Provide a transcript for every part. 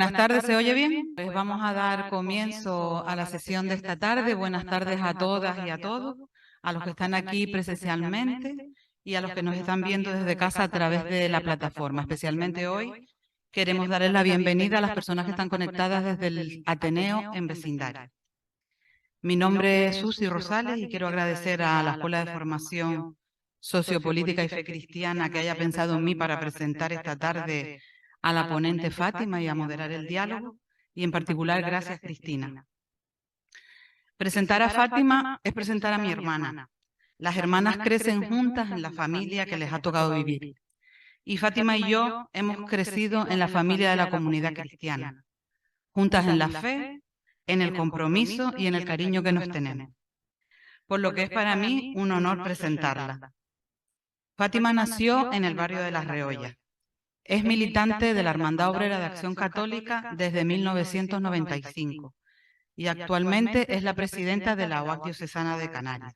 Buenas tardes, ¿se oye bien? Pues vamos a dar comienzo a la sesión de esta tarde. Buenas tardes a todas y a todos, a los que están aquí presencialmente y a los que nos están viendo desde casa a través de la plataforma. Especialmente hoy queremos darles la bienvenida a las personas que están conectadas desde el Ateneo en vecindario. Mi nombre es Susi Rosales y quiero agradecer a la Escuela de Formación Sociopolítica y Fe Cristiana que haya pensado en mí para presentar esta tarde a la ponente Fátima y a moderar el diálogo, y en particular gracias Cristina. Presentar a Fátima es presentar a mi hermana. Las hermanas crecen juntas en la familia que les ha tocado vivir. Y Fátima y yo hemos crecido en la familia de la comunidad cristiana, juntas en la fe, en el compromiso y en el cariño que nos tenemos. Por lo que es para mí un honor presentarla. Fátima nació en el barrio de Las Reollas. Es militante de la Hermandad Obrera de Acción Católica desde 1995 y actualmente es la presidenta de la OAC Diocesana de Canarias.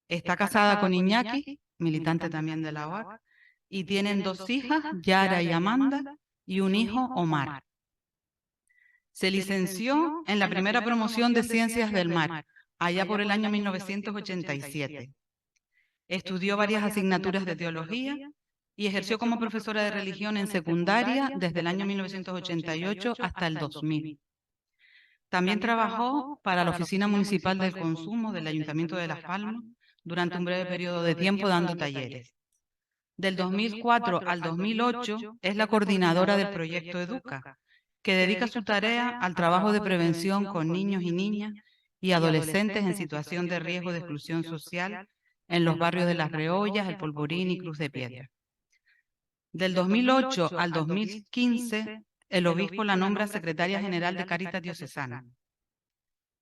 Está casada con Iñaki, militante también de la OAC, y tienen dos hijas, Yara y Amanda, y un hijo, Omar. Se licenció en la primera promoción de Ciencias del Mar, allá por el año 1987. Estudió varias asignaturas de teología y ejerció como profesora de religión en secundaria desde el año 1988 hasta el 2000. También trabajó para la Oficina Municipal del Consumo del Ayuntamiento de Las Palmas durante un breve periodo de tiempo dando talleres. Del 2004 al 2008 es la coordinadora del proyecto Educa, que dedica su tarea al trabajo de prevención con niños y niñas y adolescentes en situación de riesgo de exclusión social en los barrios de Las Reollas, El Polvorín y Cruz de Piedra. Del 2008 al 2015, el obispo la nombra secretaria general de Cáritas Diocesana.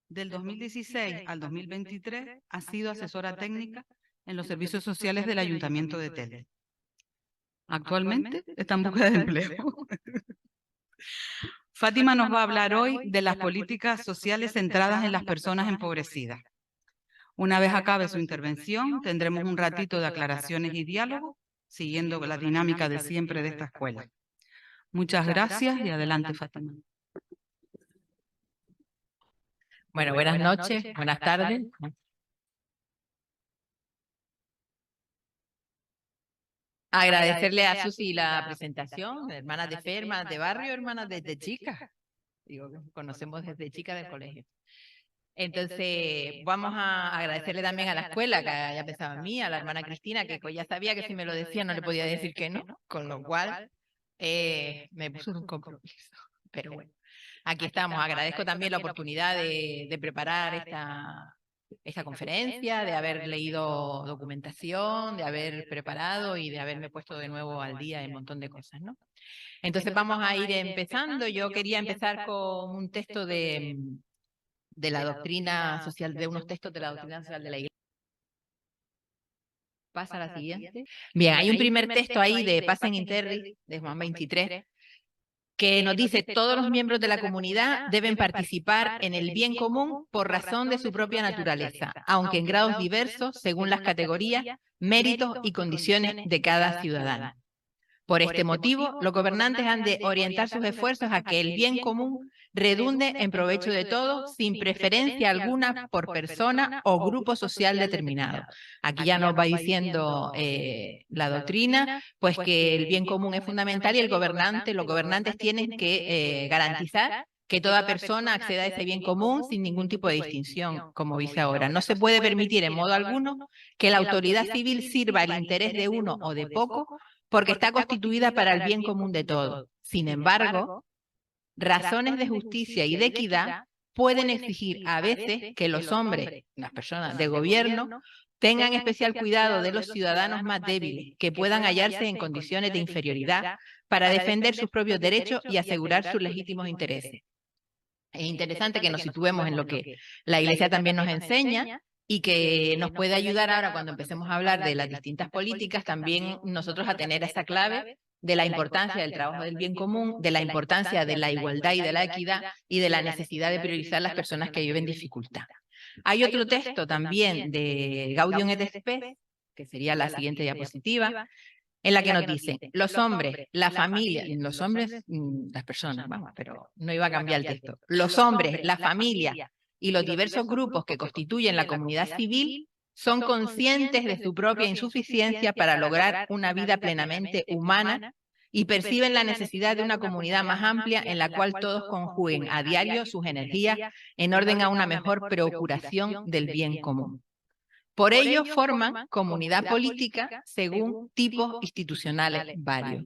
Del 2016 al 2023 ha sido asesora técnica en los servicios sociales del Ayuntamiento de Telde. Actualmente está en búsqueda de empleo. Fátima nos va a hablar hoy de las políticas sociales centradas en las personas empobrecidas. Una vez acabe su intervención, tendremos un ratito de aclaraciones y diálogo, siguiendo la dinámica de siempre de esta escuela. Muchas gracias y adelante, Fátima. Bueno, buenas noches, buenas tardes. Agradecerle a Susi la presentación, hermanas de fe, hermanas de barrio, hermanas desde chicas. Digo, conocemos desde chicas del colegio. Entonces, vamos a agradecerle también a la escuela que haya pensado en mí, a la hermana Cristina, que ya sabía que si me lo decía no le podía decir que no, con lo cual me puso un compromiso. Pero bueno, aquí estamos. Agradezco también la oportunidad de preparar esta conferencia, de haber leído documentación, de haber preparado y de haberme puesto de nuevo al día en un montón de cosas, ¿no? Entonces vamos a ir empezando. Yo quería empezar con un texto de la doctrina social, de unos textos de la doctrina social de la Iglesia. Pasa a la siguiente. Bien, hay un primer texto ahí de Pacem in Terris, de Juan 23, que nos dice: todos los miembros de la comunidad deben participar en el bien común por razón de su propia naturaleza, aunque en grados diversos según las categorías, méritos y condiciones de cada ciudadano. Por este motivo, los gobernantes han de orientar sus esfuerzos a que el bien común redunde en provecho de todos, sin preferencia alguna por persona o grupo social determinado. Aquí ya nos va diciendo la doctrina, pues que el bien común es fundamental y los gobernantes tienen que garantizar que toda persona acceda a ese bien común sin ningún tipo de distinción, como dice ahora. No se puede permitir en modo alguno que la autoridad civil sirva al interés de uno o de poco, porque está constituida para el bien común de todos. Sin embargo, razones de justicia y de equidad pueden exigir a veces que los hombres, las personas de gobierno, tengan especial cuidado de los ciudadanos más débiles, que puedan hallarse en condiciones de inferioridad para defender sus propios derechos y asegurar sus legítimos intereses. Es interesante que nos situemos en lo que la Iglesia también nos enseña, y que nos puede ayudar ahora cuando empecemos a hablar de las distintas políticas, también nosotros a tener esa clave de la importancia del trabajo del bien común, de la importancia de la igualdad y de la equidad, y de la necesidad de priorizar las personas que viven dificultad. Hay otro texto también de Gaudium et Spes, que sería la siguiente diapositiva, en la que nos dicen, los hombres, la familia, los hombres, las personas, vamos, pero no iba a cambiar el texto, los hombres, la familia y los diversos grupos que constituyen la comunidad civil son conscientes de su propia insuficiencia para lograr una vida plenamente humana y perciben la necesidad de una comunidad más amplia en la cual todos conjuguen a diario sus energías en orden a una mejor procuración del bien común. Por ello forman comunidad política según tipos institucionales varios.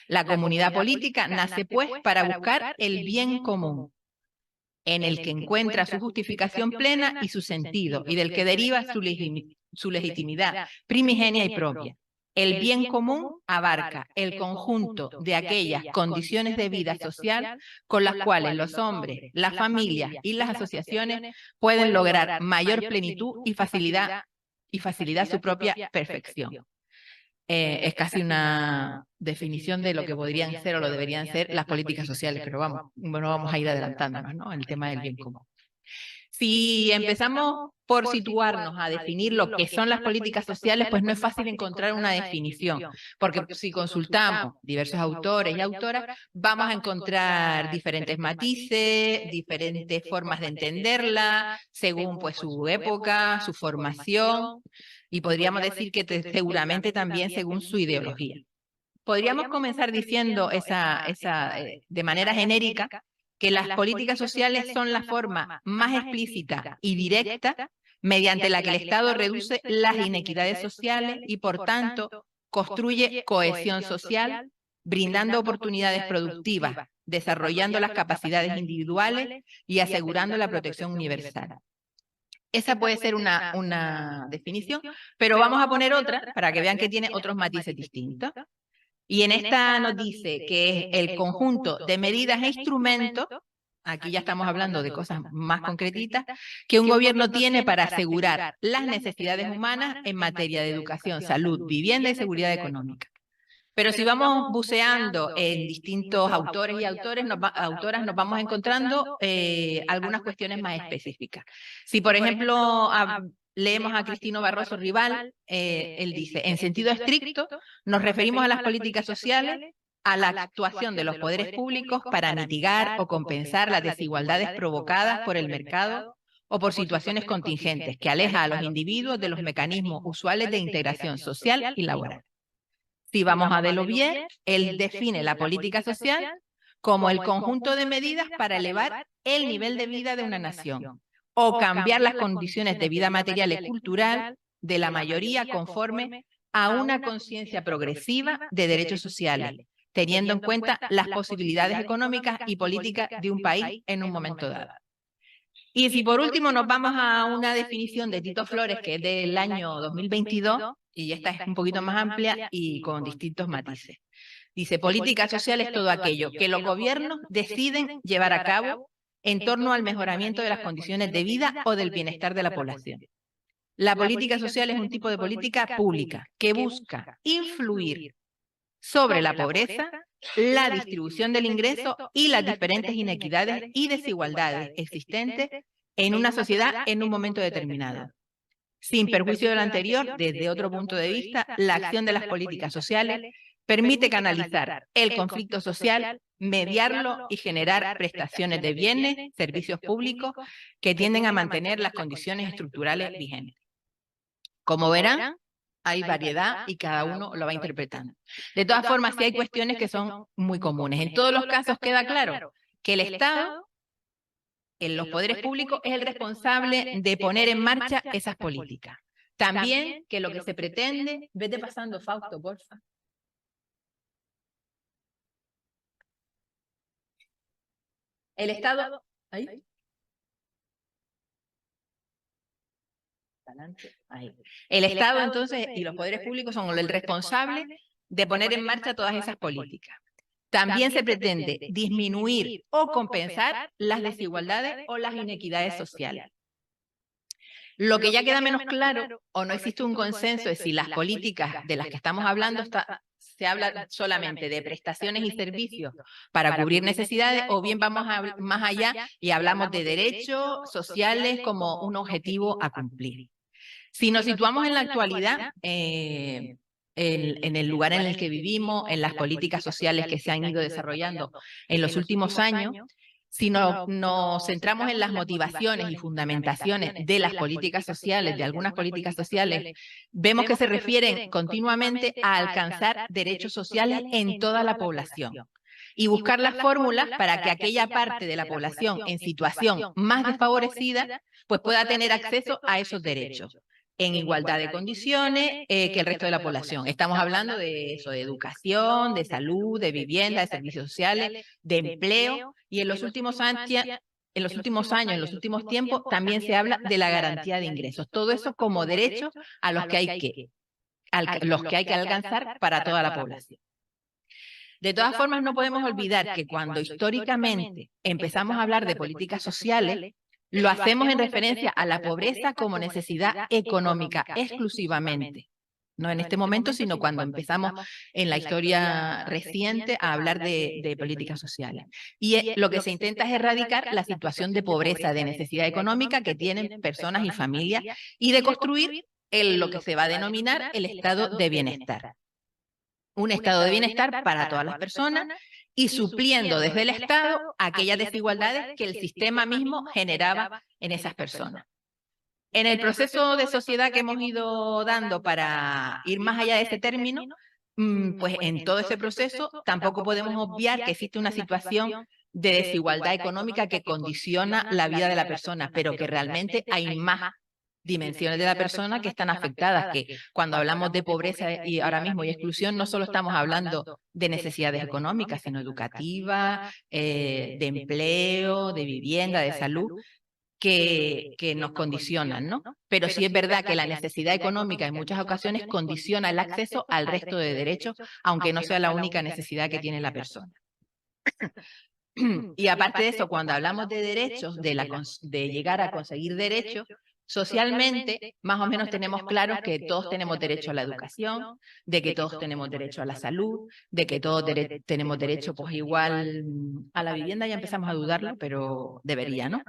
La comunidad política nace pues para buscar el bien común, en el que encuentra su justificación plena y su sentido, y del que deriva su legitimidad primigenia y propia. El bien común abarca el conjunto de aquellas condiciones de vida social con las cuales los hombres, las familias y las asociaciones pueden lograr mayor plenitud y facilidad su propia perfección. Es casi una definición de lo que podrían ser o lo deberían ser las políticas sociales, pero vamos a ir adelantándonos, ¿no? El tema del bien común. Si empezamos por situarnos a definir lo que son las políticas sociales, pues no es fácil encontrar una definición, porque si consultamos diversos autores y autoras, vamos a encontrar diferentes matices, diferentes formas de entenderla, según pues su época, su formación, y podríamos decir que seguramente también según su ideología. Podríamos comenzar diciendo de manera genérica que las políticas sociales son la forma más explícita y directa mediante la que el Estado reduce las inequidades sociales y, por tanto, construye cohesión social, brindando oportunidades productivas, desarrollando las capacidades individuales y asegurando la protección universal. Esa puede ser una definición, pero vamos a poner otra para que vean que tiene otros matices distintos. Y en esta nos dice que es el conjunto de medidas e instrumentos, aquí ya estamos hablando de cosas más concretitas, que un gobierno tiene para asegurar las necesidades humanas en materia de educación, salud, vivienda y seguridad económica. Pero si vamos buceando en distintos autores y autoras, nos vamos encontrando algunas cuestiones más específicas. Si, por ejemplo, leemos a Cristino Barroso Rival, él dice, en sentido estricto, nos referimos a las políticas sociales, a la actuación de los poderes públicos para mitigar o compensar las desigualdades provocadas por el mercado o por situaciones contingentes que aleja a los individuos de los mecanismos usuales de integración social y laboral. Si vamos a Delovier, él define la política social como el conjunto de medidas para elevar el nivel de vida de una nación o cambiar las condiciones de vida material y cultural de la mayoría conforme a una conciencia progresiva de derechos sociales, teniendo en cuenta las posibilidades económicas y políticas de un país en un momento dado. Y si por último nos vamos a una definición de Tito Flores, que es del año 2022, y esta es un poquito más amplia y con distintos matices. Dice, política social es todo aquello que los gobiernos deciden llevar a cabo en torno al mejoramiento de las condiciones de vida o del bienestar de la población. La política social es un tipo de política pública que busca influir sobre la pobreza, la distribución del ingreso y las diferentes inequidades y desigualdades existentes en una sociedad en un momento determinado. Sin perjuicio de lo anterior, desde otro punto de vista, la acción de las políticas sociales permite canalizar el conflicto social, mediarlo y generar prestaciones de bienes, servicios públicos que tienden a mantener las condiciones estructurales vigentes. Como verán, hay variedad y cada uno lo va interpretando. De todas formas, sí hay cuestiones que son muy comunes. En todos los casos queda claro que el Estado, en los poderes públicos, es el responsable de poner en marcha esas políticas. También que lo que se pretende, vete pasando Fausto, porfa. El Estado, ¿ahí? Ahí. El Estado, entonces, y los poderes públicos son el responsable de poner en marcha todas esas políticas. También se pretende disminuir o compensar las desigualdades o las inequidades sociales. Lo que ya queda menos claro o no existe un consenso es si las políticas de las que estamos hablando se habla solamente de prestaciones y servicios para cubrir necesidades o bien vamos más allá y hablamos de derechos sociales como un objetivo a cumplir. Si nos situamos en la actualidad, en el lugar en el que vivimos, en las políticas sociales que se han ido desarrollando en los últimos años, si nos centramos en las motivaciones y fundamentaciones de las políticas sociales, de algunas políticas sociales, vemos que se refieren continuamente a alcanzar derechos sociales en toda la población y buscar las fórmulas para que aquella parte de la población en situación más desfavorecida pues pueda tener acceso a esos derechos en igualdad de condiciones que el resto de la población. Estamos hablando de eso, de educación, de salud, de vivienda, de servicios sociales, de empleo, y en los últimos años, en los últimos tiempos, también se habla de la garantía de ingresos. Todo eso como derechos a los que hay que alcanzar para toda la población. De todas formas, no podemos olvidar que cuando históricamente empezamos a hablar de políticas sociales, lo hacemos en referencia a la pobreza como necesidad económica exclusivamente. No en este momento, sino cuando empezamos en la historia reciente a hablar de políticas sociales. Y lo que se intenta es erradicar la situación de pobreza, de necesidad económica que tienen personas y familias y de construir lo que se va a denominar el estado de bienestar. Un estado de bienestar para todas las personas y supliendo desde el Estado aquellas desigualdades que el sistema mismo generaba en esas personas. En el proceso de sociedad que hemos ido dando para ir más allá de este término, pues en todo ese proceso tampoco podemos obviar que existe una situación de desigualdad económica que condiciona la vida de la persona, pero que realmente hay más dimensiones de la persona que están afectadas, que cuando hablamos de pobreza y ahora mismo y exclusión, no solo estamos hablando de necesidades económicas, sino educativas, de empleo, de vivienda, de salud, que nos condicionan, ¿no? Pero sí es verdad que la necesidad económica en muchas ocasiones condiciona el acceso al resto de derechos, aunque no sea la única necesidad que tiene la persona. Y aparte de eso, cuando hablamos de derechos, de llegar a conseguir derechos, socialmente, más o menos tenemos claro que todos tenemos derecho a la educación, de que todos tenemos derecho a la salud, de que todos tenemos derecho, pues igual, a la vivienda ya empezamos a dudarlo, pero debería, ¿no?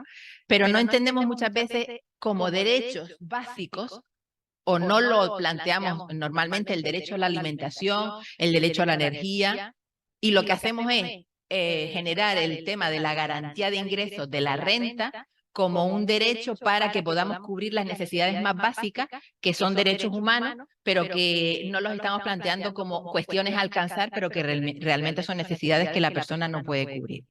Pero no entendemos muchas veces como derechos básicos o no lo planteamos normalmente el derecho a la alimentación, el derecho a la energía, y lo que hacemos es generar el tema de la garantía de ingresos de la renta como un derecho para que podamos cubrir las necesidades más básicas, que son derechos humanos, pero que no los estamos planteando como cuestiones a alcanzar, pero que realmente son necesidades que la persona no puede cubrir.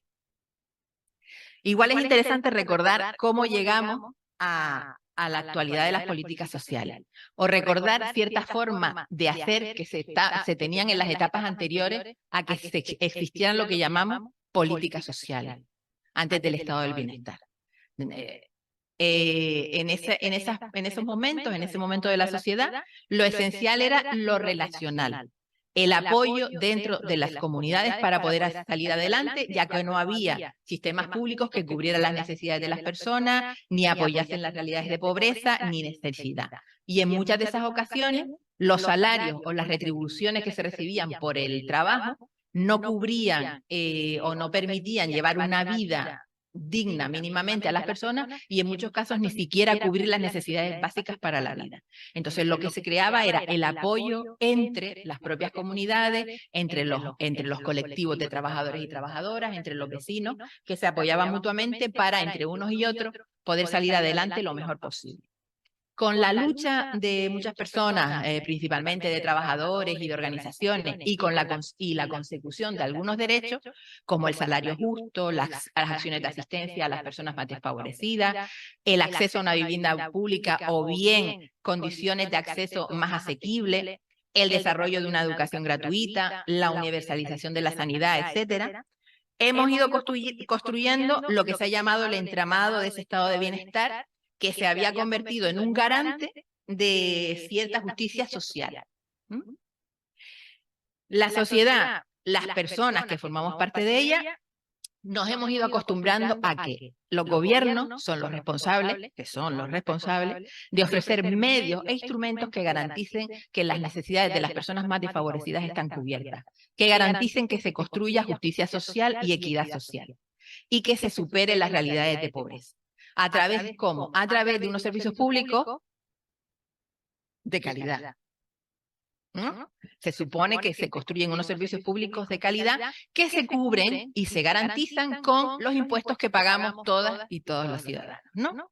Igual es interesante recordar cómo llegamos a la actualidad de las políticas sociales, o recordar cierta forma de hacer que se tenían en las etapas anteriores a que existieran lo que llamamos políticas sociales, antes del estado del bienestar. En esos momentos, en ese momento de la sociedad, lo esencial era lo relacional, el apoyo dentro de las comunidades para poder salir adelante, ya que no había sistemas públicos que cubrieran las necesidades de las personas, ni apoyasen las realidades de pobreza, ni necesidad. Y en muchas de esas ocasiones, los salarios o las retribuciones que se recibían por el trabajo no cubrían o no permitían llevar una vida digna mínimamente a las personas y en muchos casos ni siquiera cubrir las necesidades básicas para la vida. Entonces lo que se creaba era el apoyo entre las propias comunidades, entre los colectivos de trabajadores y trabajadoras, entre los vecinos, que se apoyaban mutuamente para entre unos y otros poder salir adelante lo mejor posible. Con la lucha de muchas personas, principalmente de trabajadores y de organizaciones, y con la consecución de algunos derechos, como el salario justo, las acciones de asistencia a las personas más desfavorecidas, el acceso a una vivienda pública o bien condiciones de acceso más asequibles, el desarrollo de una educación gratuita, la universalización de la sanidad, etcétera, hemos ido construyendo lo que se ha llamado el entramado de ese estado de bienestar, que se había convertido en un garante de cierta justicia social. La sociedad, las personas que formamos parte de ella, nos hemos ido acostumbrando a que los gobiernos son los responsables, de ofrecer medios e instrumentos que garanticen que las necesidades de las personas más desfavorecidas están cubiertas, que garanticen que se construya justicia social y equidad social, y que se superen las realidades de pobreza. ¿A través de cómo? A través de unos servicios públicos de calidad. ¿no? Se supone que se construyen unos servicios públicos de calidad que se cubren y se garantizan con los impuestos que pagamos todas y todos los ciudadanos, ¿no?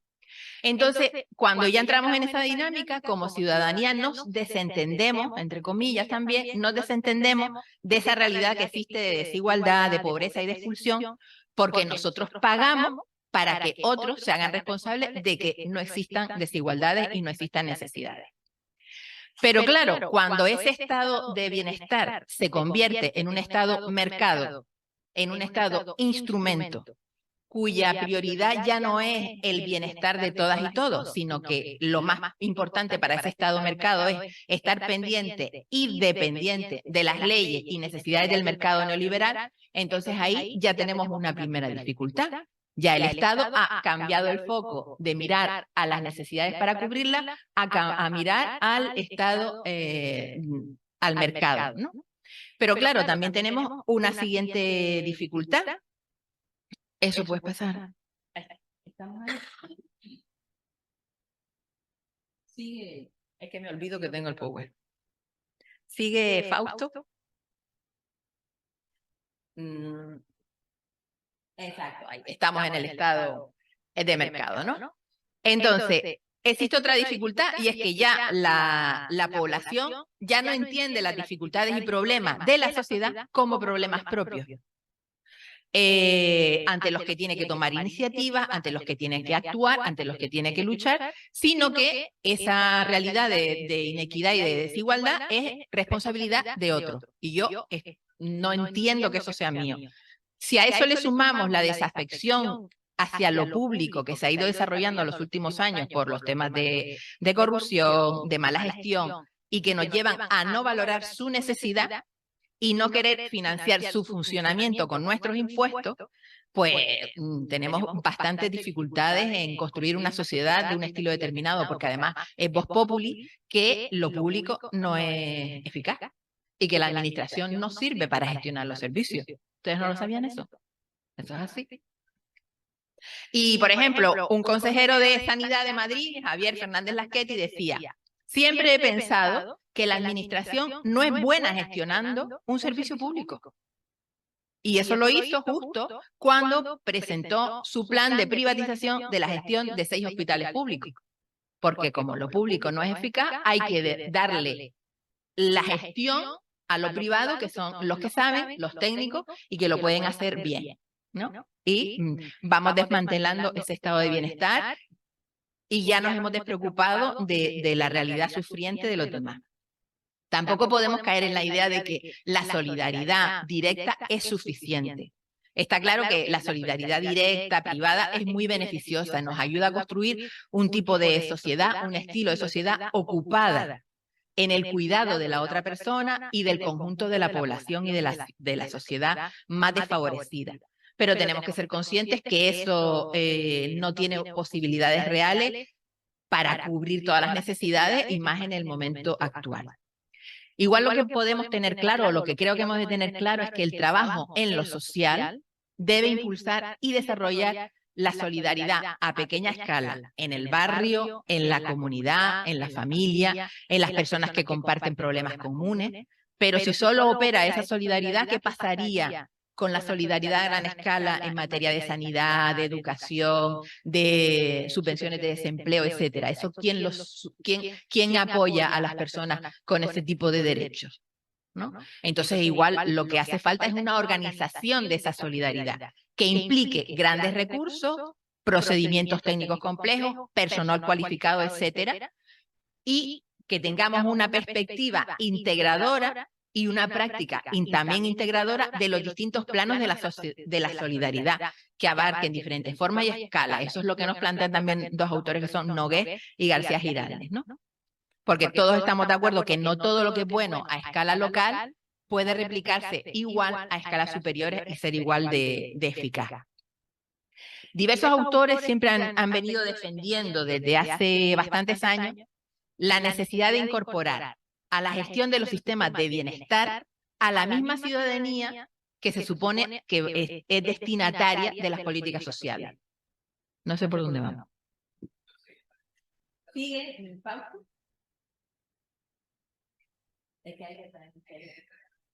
Entonces, cuando ya entramos en esa dinámica, como ciudadanía nos desentendemos, entre comillas también, nos desentendemos de esa realidad que existe de desigualdad, de pobreza y de expulsión, porque nosotros pagamos para que otros se hagan responsables de que no existan desigualdades y no existan necesidades. Pero claro, cuando ese estado de bienestar se convierte en un estado mercado, en un estado instrumento, cuya prioridad ya no es el bienestar de todas y todos, sino que lo más importante para ese estado mercado es estar pendiente y dependiente de las leyes y necesidades del mercado neoliberal, entonces ahí ya tenemos una primera dificultad. Ya el Estado ha cambiado el foco de mirar a las necesidades para cubrirlas a mirar al Estado, al mercado, ¿no? Pero claro, también tenemos una siguiente dificultad. Eso puede pasar. ¿Estamos ahí? Sigue. Es que me olvido que tengo el power. Sigue Fausto. Exacto, ahí estamos en el estado de mercado, ¿no? Entonces, existe otra dificultad y es que ya la población ya no entiende las dificultades y problemas de la sociedad como problemas propios. Ante los que tiene que tomar iniciativas, ante los que tiene que actuar, ante los que tiene que luchar, sino que esa realidad de inequidad y de desigualdad es responsabilidad de otro. Y yo no entiendo que eso sea mío. Si a eso le sumamos la desafección hacia lo público que se ha ido desarrollando en los últimos años por los temas de corrupción, de mala gestión, y que nos llevan a no valorar su necesidad, y no querer financiar su funcionamiento con nuestros impuestos, pues tenemos bastantes dificultades en construir una sociedad de un estilo determinado, porque además es vox populi que lo público no es eficaz y que la administración no sirve para gestionar los servicios. ¿Ustedes no lo sabían eso? Eso es así. Y, por ejemplo, un consejero de Sanidad de Madrid, Javier Fernández Lasqueti, decía: siempre he pensado que la administración no es buena gestionando un servicio público. Y eso lo hizo justo cuando presentó su plan de privatización de la gestión de 6 hospitales públicos. Porque como lo público no es eficaz, hay que darle la gestión a lo privado, que son los que saben, los técnicos, y que lo pueden hacer bien, ¿no? Y vamos desmantelando ese estado de bienestar y ya nos hemos despreocupado de la realidad sufriente de los demás. Tampoco podemos caer en la idea de que la solidaridad directa es suficiente. Está claro que la solidaridad directa, privada, es muy beneficiosa, nos ayuda a construir un tipo de sociedad, un estilo de sociedad ocupada en el cuidado de la otra persona y del conjunto de la población y de la sociedad más desfavorecida. Pero tenemos que ser conscientes que eso no tiene posibilidades reales para cubrir todas las necesidades y más en el momento actual. Igual lo que podemos tener claro, o lo que creo que hemos de tener claro, es que el trabajo en lo social debe impulsar y desarrollar la solidaridad a pequeña escala, en el barrio, en la comunidad, en la familia, en las personas que comparten problemas comunes. Pero si solo opera esa solidaridad, ¿qué pasaría con la solidaridad a gran escala en materia de sanidad, de educación, de subvenciones de desempleo, etcétera? ¿Eso quién apoya a las personas con ese tipo de derechos? ¿No? Entonces, igual lo que hace falta es una organización de esa solidaridad que implique grandes recursos, procedimientos técnicos complejos, personal cualificado, etcétera, y que tengamos una perspectiva integradora y una práctica también integradora de los distintos planos de la solidaridad, que abarquen diferentes formas y escalas. Eso es lo que nos plantean también dos autores que son Nogués y García Giraldes, ¿no? Porque todos estamos de acuerdo que no todo lo que es bueno a escala local puede replicarse igual a escalas superiores y ser igual de eficaz. Diversos autores siempre han venido defendiendo desde hace bastantes años la necesidad de incorporar a la gestión de los sistemas de bienestar a la misma ciudadanía que se supone que es destinataria de las políticas sociales. No sé por dónde vamos. ¿Sigue, Fausto?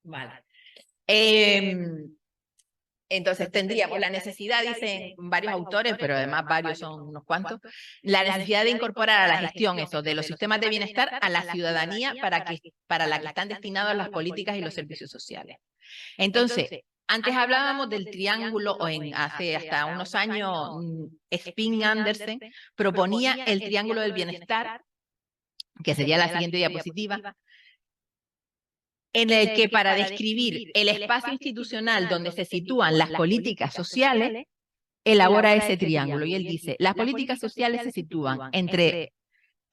Vale. Entonces tendríamos la necesidad, dicen varios autores, pero además varios son unos cuantos, la necesidad de incorporar a la gestión eso, de los sistemas de bienestar a la ciudadanía para la que están destinadas las políticas y los servicios sociales. Entonces, antes hablábamos del triángulo, o hace hasta unos años, Spin Andersen proponía el triángulo del bienestar, que sería la siguiente diapositiva, en el que para describir el espacio institucional donde se sitúan las políticas sociales, elabora ese triángulo. Y él dice, las políticas sociales se sitúan entre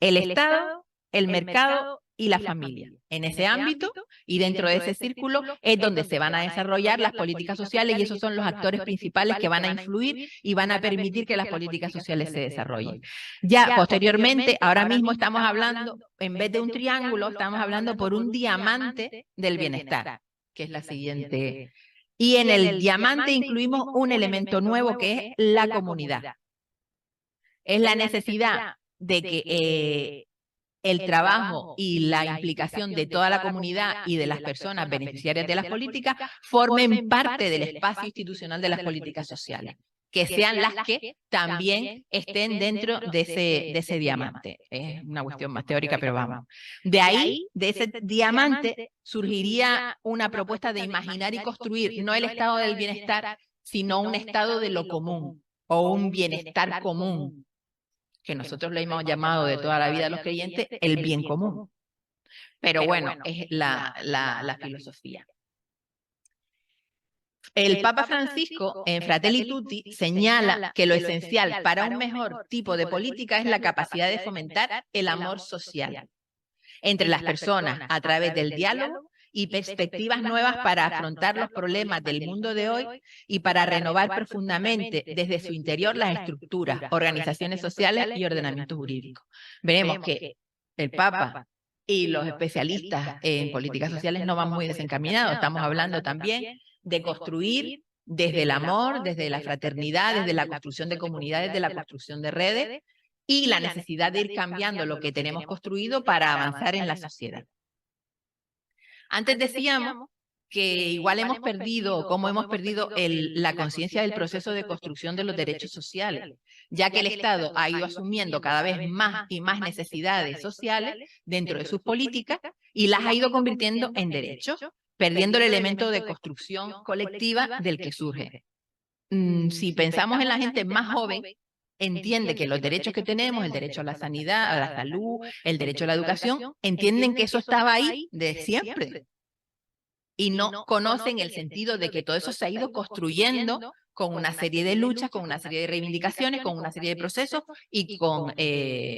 el Estado, el mercado y la familia. En ese ámbito y dentro de ese círculo es donde se van a desarrollar las políticas sociales y esos son los actores principales que van a influir y van a permitir que las políticas sociales se desarrollen. Ya posteriormente, ahora mismo estamos hablando, en vez de un triángulo, estamos hablando por un diamante del bienestar, que es la siguiente. Y en el diamante incluimos un elemento nuevo que es la comunidad. Es la necesidad de que el trabajo y la implicación de toda la comunidad y de las personas beneficiarias de las políticas formen parte del espacio institucional de las políticas sociales, que sean las que también estén dentro de ese diamante. Es una cuestión más teórica, pero vamos. De ahí, de ese diamante, surgiría una propuesta de imaginar y construir no el estado del bienestar, sino un estado de lo común o un bienestar común, que nosotros lo hemos llamado de toda la vida a los creyentes el bien común. Pero bueno, es la filosofía. El Papa Francisco, en Fratelli Tutti, señala que lo esencial para un mejor tipo de política es la capacidad de fomentar el amor social entre las personas a través del diálogo y perspectivas nuevas para afrontar los problemas del mundo de hoy y para renovar profundamente desde su interior las estructuras, organizaciones sociales y ordenamiento jurídico. Veremos que el Papa y los especialistas en políticas sociales no van muy desencaminados. Estamos hablando también de construir desde el amor, desde la fraternidad, desde la construcción de comunidades, de la construcción de redes y la necesidad de ir cambiando lo que tenemos construido para avanzar en la sociedad. Antes decíamos que igual hemos perdido, como hemos perdido la conciencia del proceso de construcción de los derechos sociales, ya que el Estado ha ido asumiendo cada vez más y más necesidades sociales dentro de sus políticas y las ha ido convirtiendo en derechos, perdiendo el elemento de construcción colectiva del que surge. Si pensamos en la gente más joven, entiende que los derechos que tenemos, el derecho a la sanidad, a la salud, el derecho a la educación, entienden que eso estaba ahí de siempre. Y no conocen el sentido de que todo eso se ha ido construyendo con una serie de luchas, con una serie de reivindicaciones, con una serie de procesos y con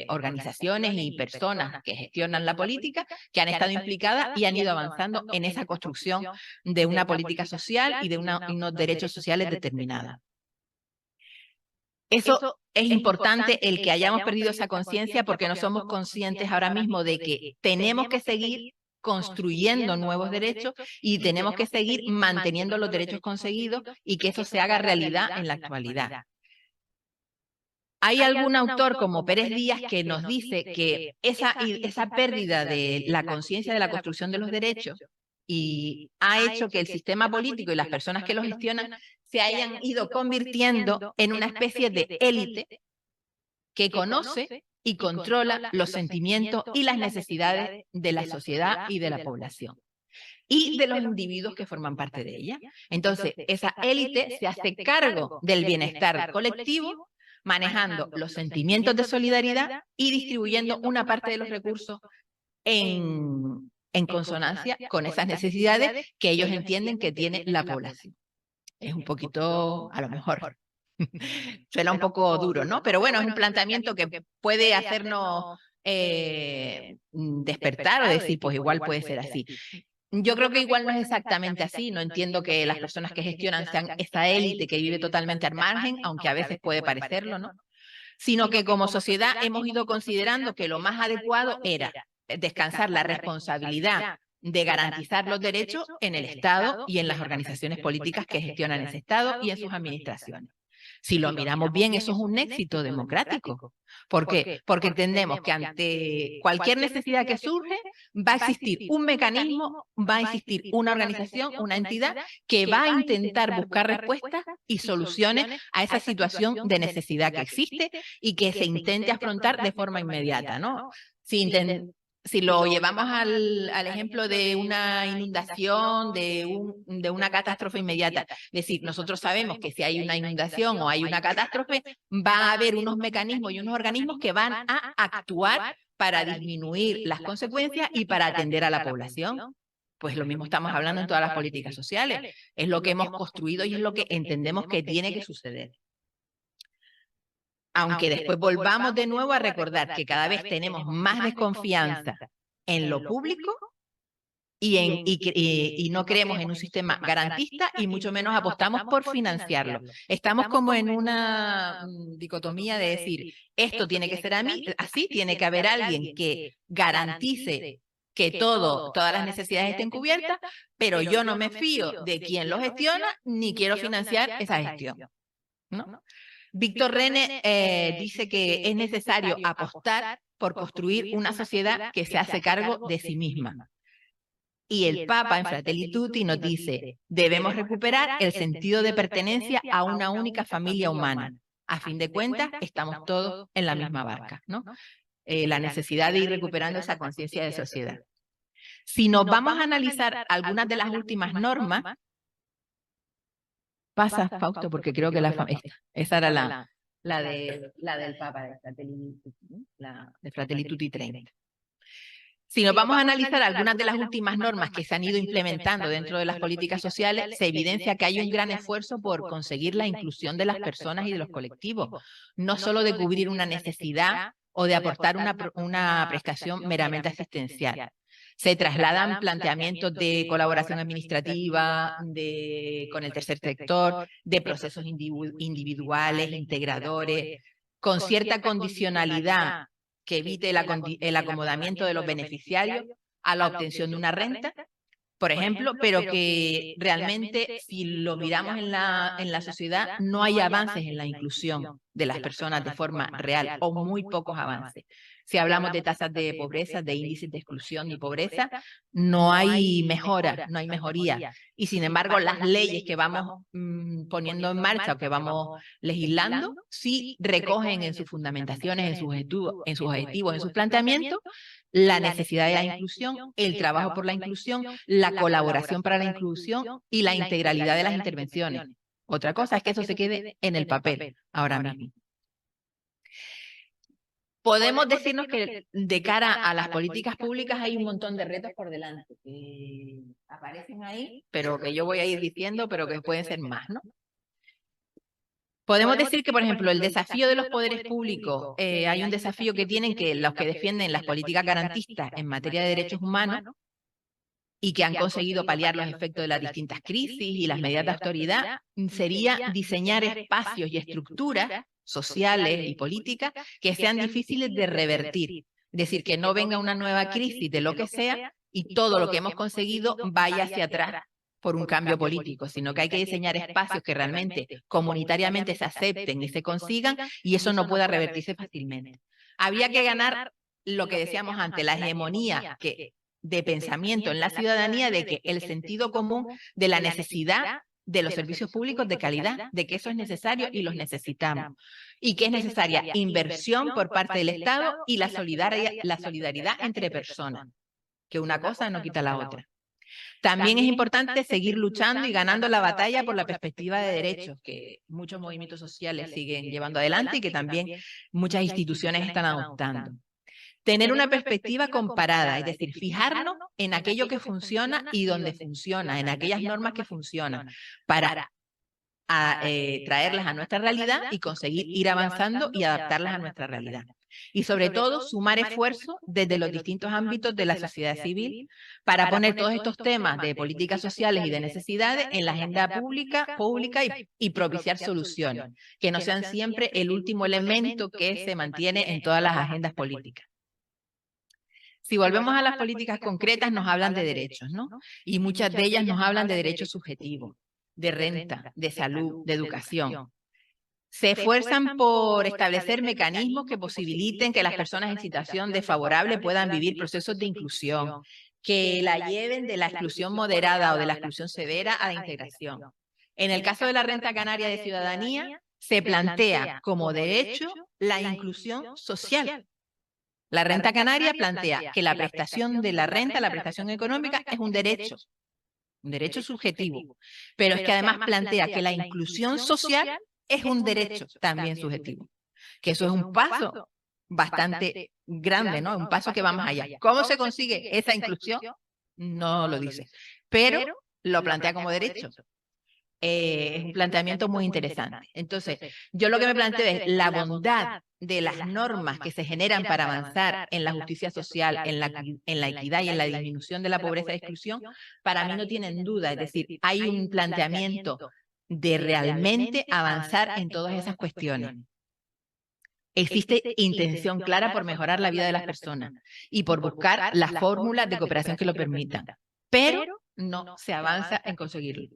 organizaciones y personas que gestionan la política, que han estado implicadas y han ido avanzando en esa construcción de una política social y de unos derechos sociales determinados. Eso es importante el que hayamos perdido esa conciencia porque no somos conscientes ahora mismo de que tenemos que seguir construyendo nuevos derechos y tenemos que seguir manteniendo los derechos conseguidos y que eso se haga realidad en la actualidad. Hay algún autor como Pérez Díaz que nos dice que esa pérdida de la conciencia de la construcción de los derechos y ha hecho que el sistema político y las personas que lo gestionan se hayan ido convirtiendo en una especie de élite que conoce y controla los sentimientos y las necesidades de la sociedad y de la población y de los individuos que forman parte de ella. Entonces, esa élite se hace cargo del bienestar colectivo, manejando los sentimientos de solidaridad y distribuyendo una parte de los recursos en consonancia con esas necesidades que ellos entienden que tiene la población. Es un poquito, a lo mejor, suena un poco duro, ¿no? Pero bueno, es un planteamiento que puede hacernos despertar o decir, pues igual puede ser así. Yo creo que igual no es exactamente así, no entiendo que las personas que gestionan sean esta élite que vive totalmente al margen, aunque a veces puede parecerlo, ¿no? Sino que como sociedad hemos ido considerando que lo más adecuado era descansar la responsabilidad de garantizar los derechos en el Estado y en las organizaciones políticas que gestionan ese Estado y en sus administraciones. Si lo miramos bien, eso es un éxito democrático. ¿Por qué? Porque entendemos que ante cualquier necesidad que surge, va a existir un mecanismo, va a existir una organización, una entidad que va a intentar buscar respuestas y soluciones a esa situación de necesidad que existe y que se intente afrontar de forma inmediata, ¿no? Si lo llevamos al ejemplo de una inundación, de una catástrofe inmediata, es decir, nosotros sabemos que si hay una inundación o hay una catástrofe, va a haber unos mecanismos y unos organismos que van a actuar para disminuir las consecuencias y para atender a la población. Pues lo mismo estamos hablando en todas las políticas sociales. Es lo que hemos construido y es lo que entendemos que tiene que suceder. Aunque después volvamos de nuevo a recordar que cada vez tenemos más desconfianza en lo público y no creemos en un sistema garantista y mucho menos apostamos por financiarlo. Estamos como en una dicotomía de decir, esto tiene que ser así, tiene que haber alguien que garantice que todas las necesidades estén cubiertas, pero yo no me fío de quien lo gestiona ni quiero financiar esa gestión, ¿no? Víctor René dice que es necesario apostar por construir una sociedad que se hace cargo de sí misma. Y el Papa en Fratelli Tutti nos dice, debemos recuperar el sentido de pertenencia a una única familia humana. A fin de cuentas, estamos todos en la misma barca, ¿no? La necesidad de ir recuperando esa conciencia de sociedad. Si nos vamos a analizar algunas de las últimas normas, pasa, Fausto, porque creo que esa era la del Papa de Fratelli Tutti 30. Si nos vamos a analizar algunas de las últimas normas que se han ido implementando dentro de las políticas sociales, se evidencia que hay un gran esfuerzo por conseguir la inclusión de las personas y de los colectivos, no solo de cubrir una necesidad o de aportar una prestación meramente asistencial. Se trasladan planteamientos de colaboración administrativa, con el tercer sector, de procesos individuales, integradores, con cierta condicionalidad que evite el acomodamiento de los beneficiarios a la obtención de una renta, por ejemplo, pero que realmente, si lo miramos en la sociedad, no hay avances en la inclusión de las personas de forma real o muy pocos avances. Si hablamos de tasas de pobreza, de índices de exclusión y pobreza, no hay mejora, no hay mejoría. Y sin embargo, las leyes que vamos poniendo en marcha o que vamos legislando, sí recogen en sus fundamentaciones, en sus objetivos, en sus planteamientos, la necesidad de la inclusión, el trabajo por la inclusión, la colaboración para la inclusión y la integralidad de las intervenciones. Otra cosa es que eso se quede en el papel ahora mismo. Podemos decirnos que de cara a las políticas públicas hay un montón de retos por delante que aparecen ahí, pero que yo voy a ir diciendo, pero que pueden ser más, ¿no? Podemos decir que, por ejemplo, el desafío de los poderes públicos, hay un desafío que tienen que los que defienden las políticas garantistas en materia de derechos humanos y que han conseguido paliar los efectos de las distintas crisis y las medidas de autoridad, sería diseñar espacios y estructuras sociales y políticas que sean difíciles de revertir. Es decir, que no venga una nueva crisis de lo que sea y todo lo que hemos conseguido vaya hacia atrás por un cambio político, sino que hay que diseñar espacios que realmente comunitariamente se acepten y se consigan, y eso no pueda revertirse fácilmente. Había que ganar lo que decíamos antes, la hegemonía de pensamiento en la ciudadanía de que el sentido común de la necesidad de los servicios públicos de calidad, de que eso es necesario y los necesitamos. Y que es necesaria inversión por parte del Estado y la solidaridad entre personas, que una cosa no quita la otra. También es importante seguir luchando y ganando la batalla por la perspectiva de derechos que muchos movimientos sociales siguen llevando adelante y que también muchas instituciones están adoptando. Tener una perspectiva comparada, es decir, fijarnos en aquello que funciona y donde funciona, en aquellas normas que funcionan, para traerlas a nuestra realidad y conseguir ir avanzando y adaptarlas a nuestra realidad. Y sobre todo, sumar esfuerzos desde los distintos ámbitos de la sociedad civil para poner todos estos temas de políticas sociales y de necesidades en la agenda pública y propiciar soluciones, que no sean siempre el último elemento que se mantiene en todas las agendas políticas. Si volvemos a las políticas concretas, nos hablan de derechos, ¿no? Y muchas de ellas nos hablan de derechos subjetivos, de renta, de salud, de educación. se esfuerzan por establecer mecanismos que posibiliten que las personas en situación desfavorable puedan vivir procesos de inclusión, que la lleven de la exclusión moderada o de la exclusión severa a la integración. En el caso de la renta canaria de ciudadanía, se plantea como derecho la inclusión social. La renta canaria plantea que la prestación de la renta, la prestación económica, es un derecho subjetivo, pero es que además plantea que la inclusión social es un derecho también subjetivo, que eso es un paso bastante grande, ¿no? Un paso que va más allá. ¿Cómo se consigue esa inclusión? No lo dice, pero lo plantea como derecho. Es un planteamiento muy interesante. Entonces, yo lo que me planteo es la bondad de las normas que se generan para avanzar en la justicia social, en la equidad y en la disminución de la pobreza y exclusión, para mí no tienen duda. Es decir, hay un planteamiento de realmente avanzar en todas esas cuestiones. Existe intención clara por mejorar la vida de las personas y por buscar las fórmulas de cooperación que lo permitan, pero no se avanza en conseguirlo.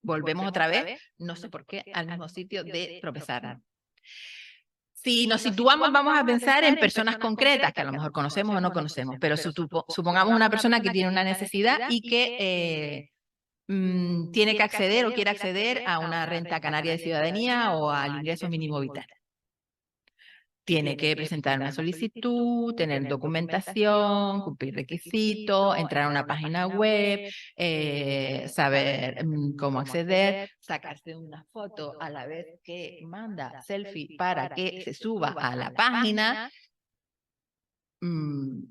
Volvemos otra vez, no sé por qué, al mismo sitio de tropezar. Si nos situamos, vamos a pensar en personas concretas, que a lo mejor conocemos o no conocemos, pero supongamos una persona que tiene una necesidad y que tiene que acceder o quiere acceder a una renta canaria de ciudadanía o al ingreso mínimo vital. Tiene que presentar una solicitud, tener documentación, cumplir requisitos, entrar a una página web, saber cómo acceder, sacarse una foto a la vez que manda selfie para que se suba a la página.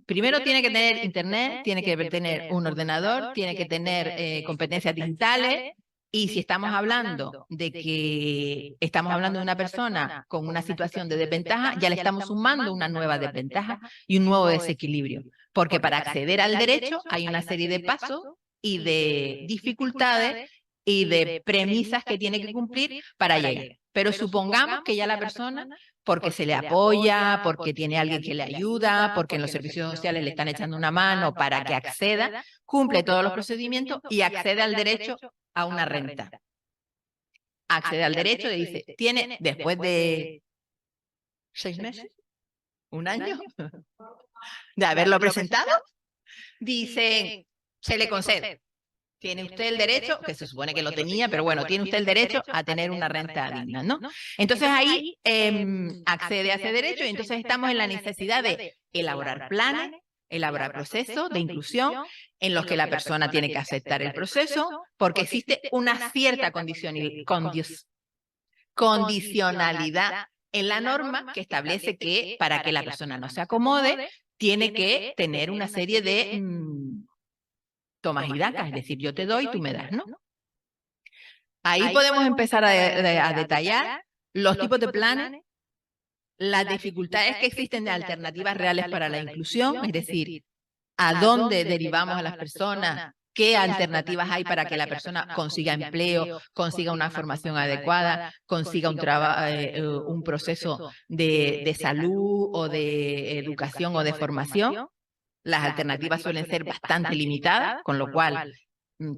Primero tiene que tener internet, tiene que tener un ordenador, tiene que tener competencias digitales. Y si estamos hablando de que estamos hablando de una persona con una situación de desventaja, ya le estamos sumando una nueva desventaja y un nuevo desequilibrio. Porque para acceder al derecho hay una serie de pasos y de dificultades y de premisas que tiene que cumplir para llegar. Pero supongamos que ya la persona, porque se le apoya, porque tiene alguien que le ayuda, porque en los servicios sociales le están echando una mano para que acceda, cumple todos los procedimientos y accede al derecho a una renta. Accede al derecho y dice, tiene después de 6 meses, un año, de haberlo presentado, dicen, se le concede. Tiene usted el derecho, que se supone que lo tenía, pero bueno, tiene usted el derecho a tener una renta digna, ¿no? Entonces ahí accede a ese derecho y entonces estamos en la necesidad de elaborar planes, elaborar procesos de inclusión en los que la persona tiene que aceptar el proceso porque existe una cierta condicionalidad en la norma que establece que para que la persona no se acomode tiene que tener una serie de tomas y dacas, es decir, yo te doy, tú me das, ¿no? Ahí podemos empezar a detallar los tipos de planes, las dificultades que existen de alternativas reales para la inclusión, es decir, a dónde derivamos a las personas, qué alternativas hay para que la persona consiga empleo, consiga una formación adecuada, consiga un proceso de salud o de educación o de formación. Las alternativas suelen ser bastante limitadas, con lo cual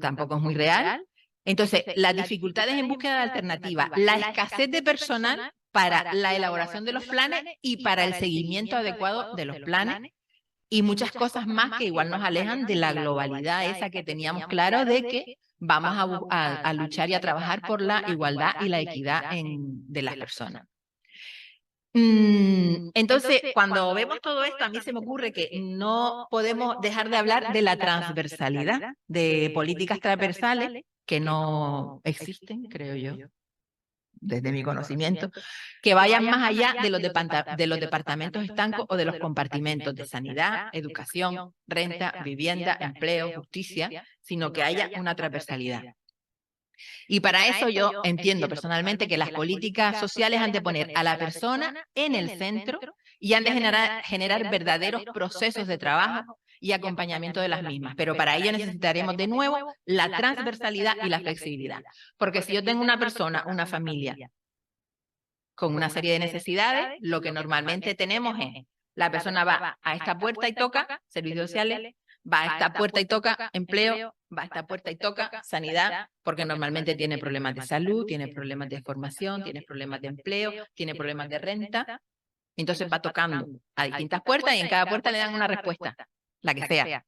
tampoco es muy real. Entonces, las dificultades en búsqueda de alternativas, la escasez de personal para la elaboración de los planes y para el seguimiento adecuado de los planes y muchas cosas más que igual nos alejan de la globalidad esa que teníamos claro de que vamos a luchar y a trabajar por la igualdad y la equidad de las personas. Entonces, cuando vemos todo esto, a mí se me ocurre que no podemos dejar de hablar de la transversalidad, de políticas transversales que no existen, creo yo, desde mi conocimiento, que vayan más allá de los departamentos estancos o de los compartimentos de sanidad, educación, renta, vivienda, empleo, justicia, sino que haya una transversalidad. Y para eso yo entiendo personalmente que las políticas sociales han de poner a la persona en el centro y han de generar verdaderos procesos de trabajo y acompañamiento de las mismas. Pero para ello necesitaremos de nuevo la transversalidad y la flexibilidad. Porque si yo tengo una persona, una familia, con una serie de necesidades, lo que normalmente tenemos es la persona va a esta puerta y toca servicios sociales, va a esta puerta y toca empleo, va a esta puerta y toca sanidad, porque normalmente tiene problemas de salud, tiene problemas de formación, tiene problemas de empleo, tiene problemas de renta. Entonces va tocando a distintas puertas y en cada puerta le dan una respuesta, la que sea,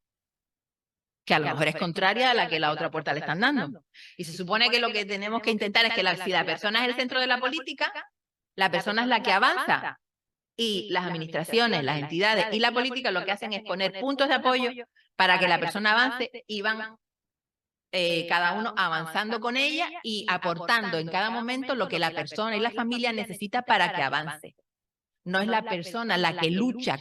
que a lo mejor es contraria a la que la otra puerta le están dando. Y se supone que lo que tenemos que intentar es que si la persona es el centro de la política, la persona es la que avanza. Y las administraciones, las entidades y la política lo que hacen es poner puntos de apoyo para que la persona avance y van cada uno avanzando con ella y aportando en cada momento lo que la persona y la familia necesita para que avance. No es la persona la que lucha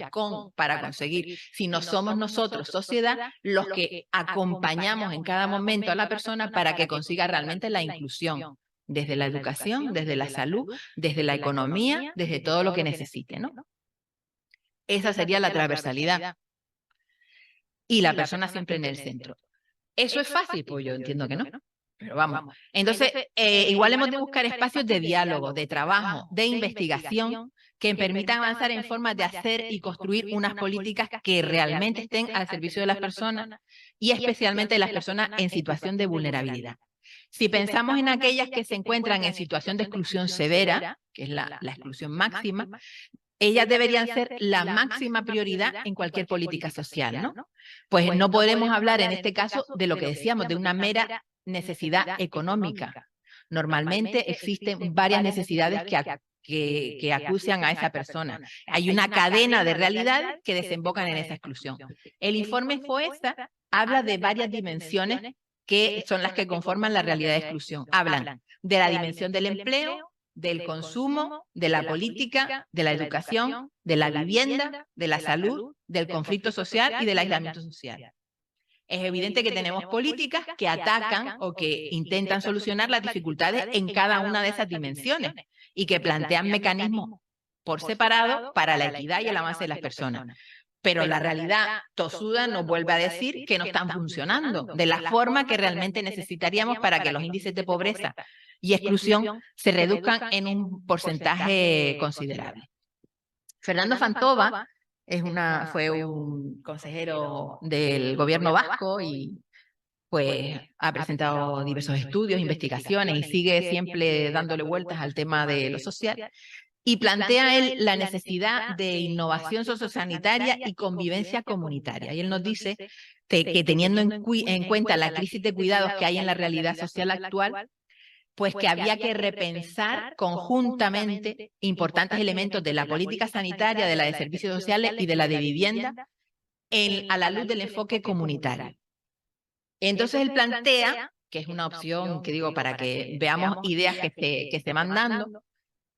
para conseguir, sino somos nosotros, sociedad, los que acompañamos en cada momento a la persona para que consiga realmente la inclusión, desde la educación, desde la salud, desde la economía, desde todo lo que necesite, ¿no? Esa sería la transversalidad. Y la persona siempre en el centro. ¿Eso es fácil? Pues yo entiendo que no. Pero vamos. Entonces, igual hemos de buscar espacios de diálogo, de trabajo, de investigación, que permitan avanzar en formas de hacer y construir unas políticas que realmente estén al servicio de las personas y especialmente de las personas en situación de vulnerabilidad. Si pensamos en aquellas que se encuentran en situación de exclusión severa, que es la exclusión máxima, ellas deberían ser la máxima prioridad en cualquier política social, ¿no? Pues no podemos hablar en este caso de lo que decíamos, de una mera necesidad económica. Normalmente existen varias necesidades que acucian a esa persona. Hay una cadena de realidades que desembocan en esa exclusión. El informe FOESA habla de varias dimensiones que son las que conforman la realidad de exclusión. Hablan de la dimensión del empleo, del consumo, de la política, de la educación, de la vivienda, de la salud, del conflicto social y del aislamiento social. Es evidente que tenemos políticas que atacan o que intentan solucionar las dificultades en cada una de esas dimensiones y que plantean mecanismos por separado para la equidad y el avance de las personas. Pero la realidad tosuda nos vuelve a decir que no están funcionando de la forma que realmente necesitaríamos para que los índices de pobreza y exclusión se reduzcan en un porcentaje considerable. Fernando Fantova fue un consejero del gobierno vasco y pues ha presentado diversos estudios, investigaciones y sigue siempre dándole vueltas al tema de lo social. Y plantea él la necesidad de innovación sociosanitaria y convivencia comunitaria. Y él nos dice que teniendo en cuenta la crisis de cuidados que hay en la realidad social actual, pues que había que repensar conjuntamente importantes elementos de la política sanitaria, de la de servicios sociales y de la de vivienda a la luz del enfoque comunitario. Entonces él plantea, que es una opción, que digo, para que veamos ideas que se van dando,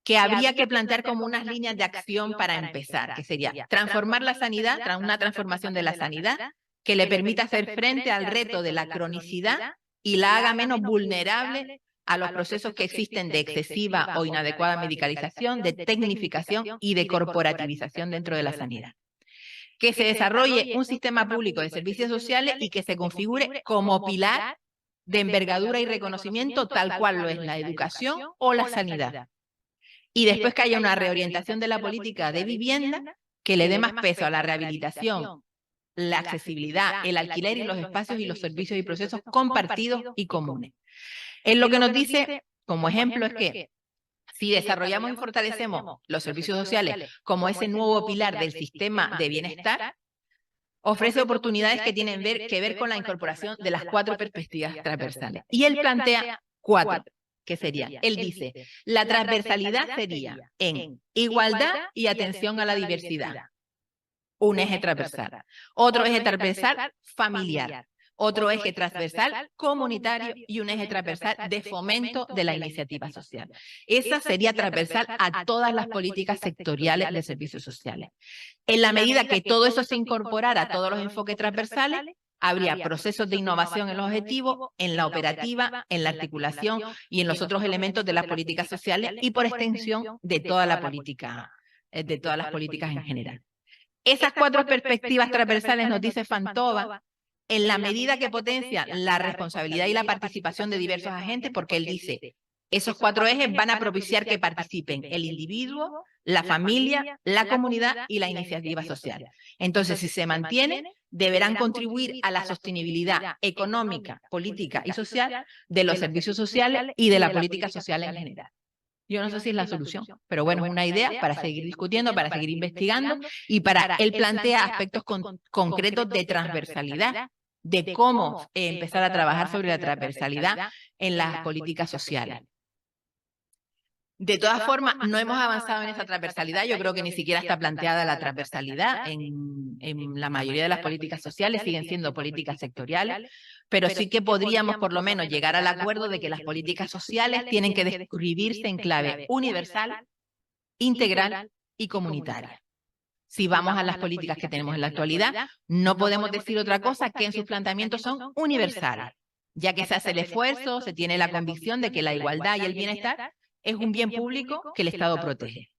que habría que plantear como unas líneas de acción para empezar, que sería transformar la sanidad, una transformación de la sanidad que le permita hacer frente al reto de la cronicidad y la haga menos vulnerable a los procesos que existen de excesiva o inadecuada medicalización, de tecnificación y de corporativización dentro de la sanidad. Que se desarrolle un sistema público de servicios sociales y que se configure como pilar de envergadura y reconocimiento tal cual lo es la educación o la sanidad. Y después que haya una reorientación de la política de vivienda que le dé más peso a la rehabilitación, la accesibilidad, el alquiler y los espacios y los servicios y procesos compartidos y comunes. Él lo que nos dice, como ejemplo, es que si desarrollamos y fortalecemos los servicios sociales como ese nuevo pilar del sistema de bienestar, ofrece oportunidades que tienen que ver con la incorporación de las 4 perspectivas transversales. Y él plantea 4. ¿Qué sería? Él dice, la transversalidad sería en igualdad y atención a la diversidad. Un eje transversal. Otro eje transversal familiar. Otro eje transversal comunitario y un eje transversal de fomento de la iniciativa social. Esa sería transversal a todas las políticas sectoriales de servicios sociales. En la medida que todo eso se incorporara a todos los enfoques transversales, habría procesos de innovación en los objetivos, en la operativa, en la articulación y en los otros elementos de las políticas sociales y por extensión de toda la política, de todas las políticas en general. Esas 4 perspectivas transversales, nos dice Fantova, en la medida que potencia la responsabilidad y la participación de diversos agentes, porque él dice, Esos 4 ejes van a propiciar que participen el individuo, la familia, la comunidad y la iniciativa social. Entonces, si se mantienen, deberán contribuir a la sostenibilidad económica, política y social de los servicios sociales y de la política social en general. Yo no sé si es la solución, pero bueno, es una idea para seguir discutiendo, para seguir investigando y para él plantea aspectos concretos de transversalidad, de cómo empezar a trabajar sobre la transversalidad en las políticas sociales. De todas formas, no hemos avanzado en esa transversalidad. Yo creo que ni siquiera está planteada la transversalidad en la mayoría de las políticas sociales, siguen siendo políticas sectoriales, pero sí que podríamos por lo menos llegar al acuerdo de que las políticas sociales tienen que describirse en clave universal, integral y comunitaria. Si vamos a las políticas que tenemos en la actualidad, no podemos decir otra cosa que en sus planteamientos son universales, ya que se hace el esfuerzo, se tiene la convicción de que la igualdad y el bienestar es un bien público que el Estado protege.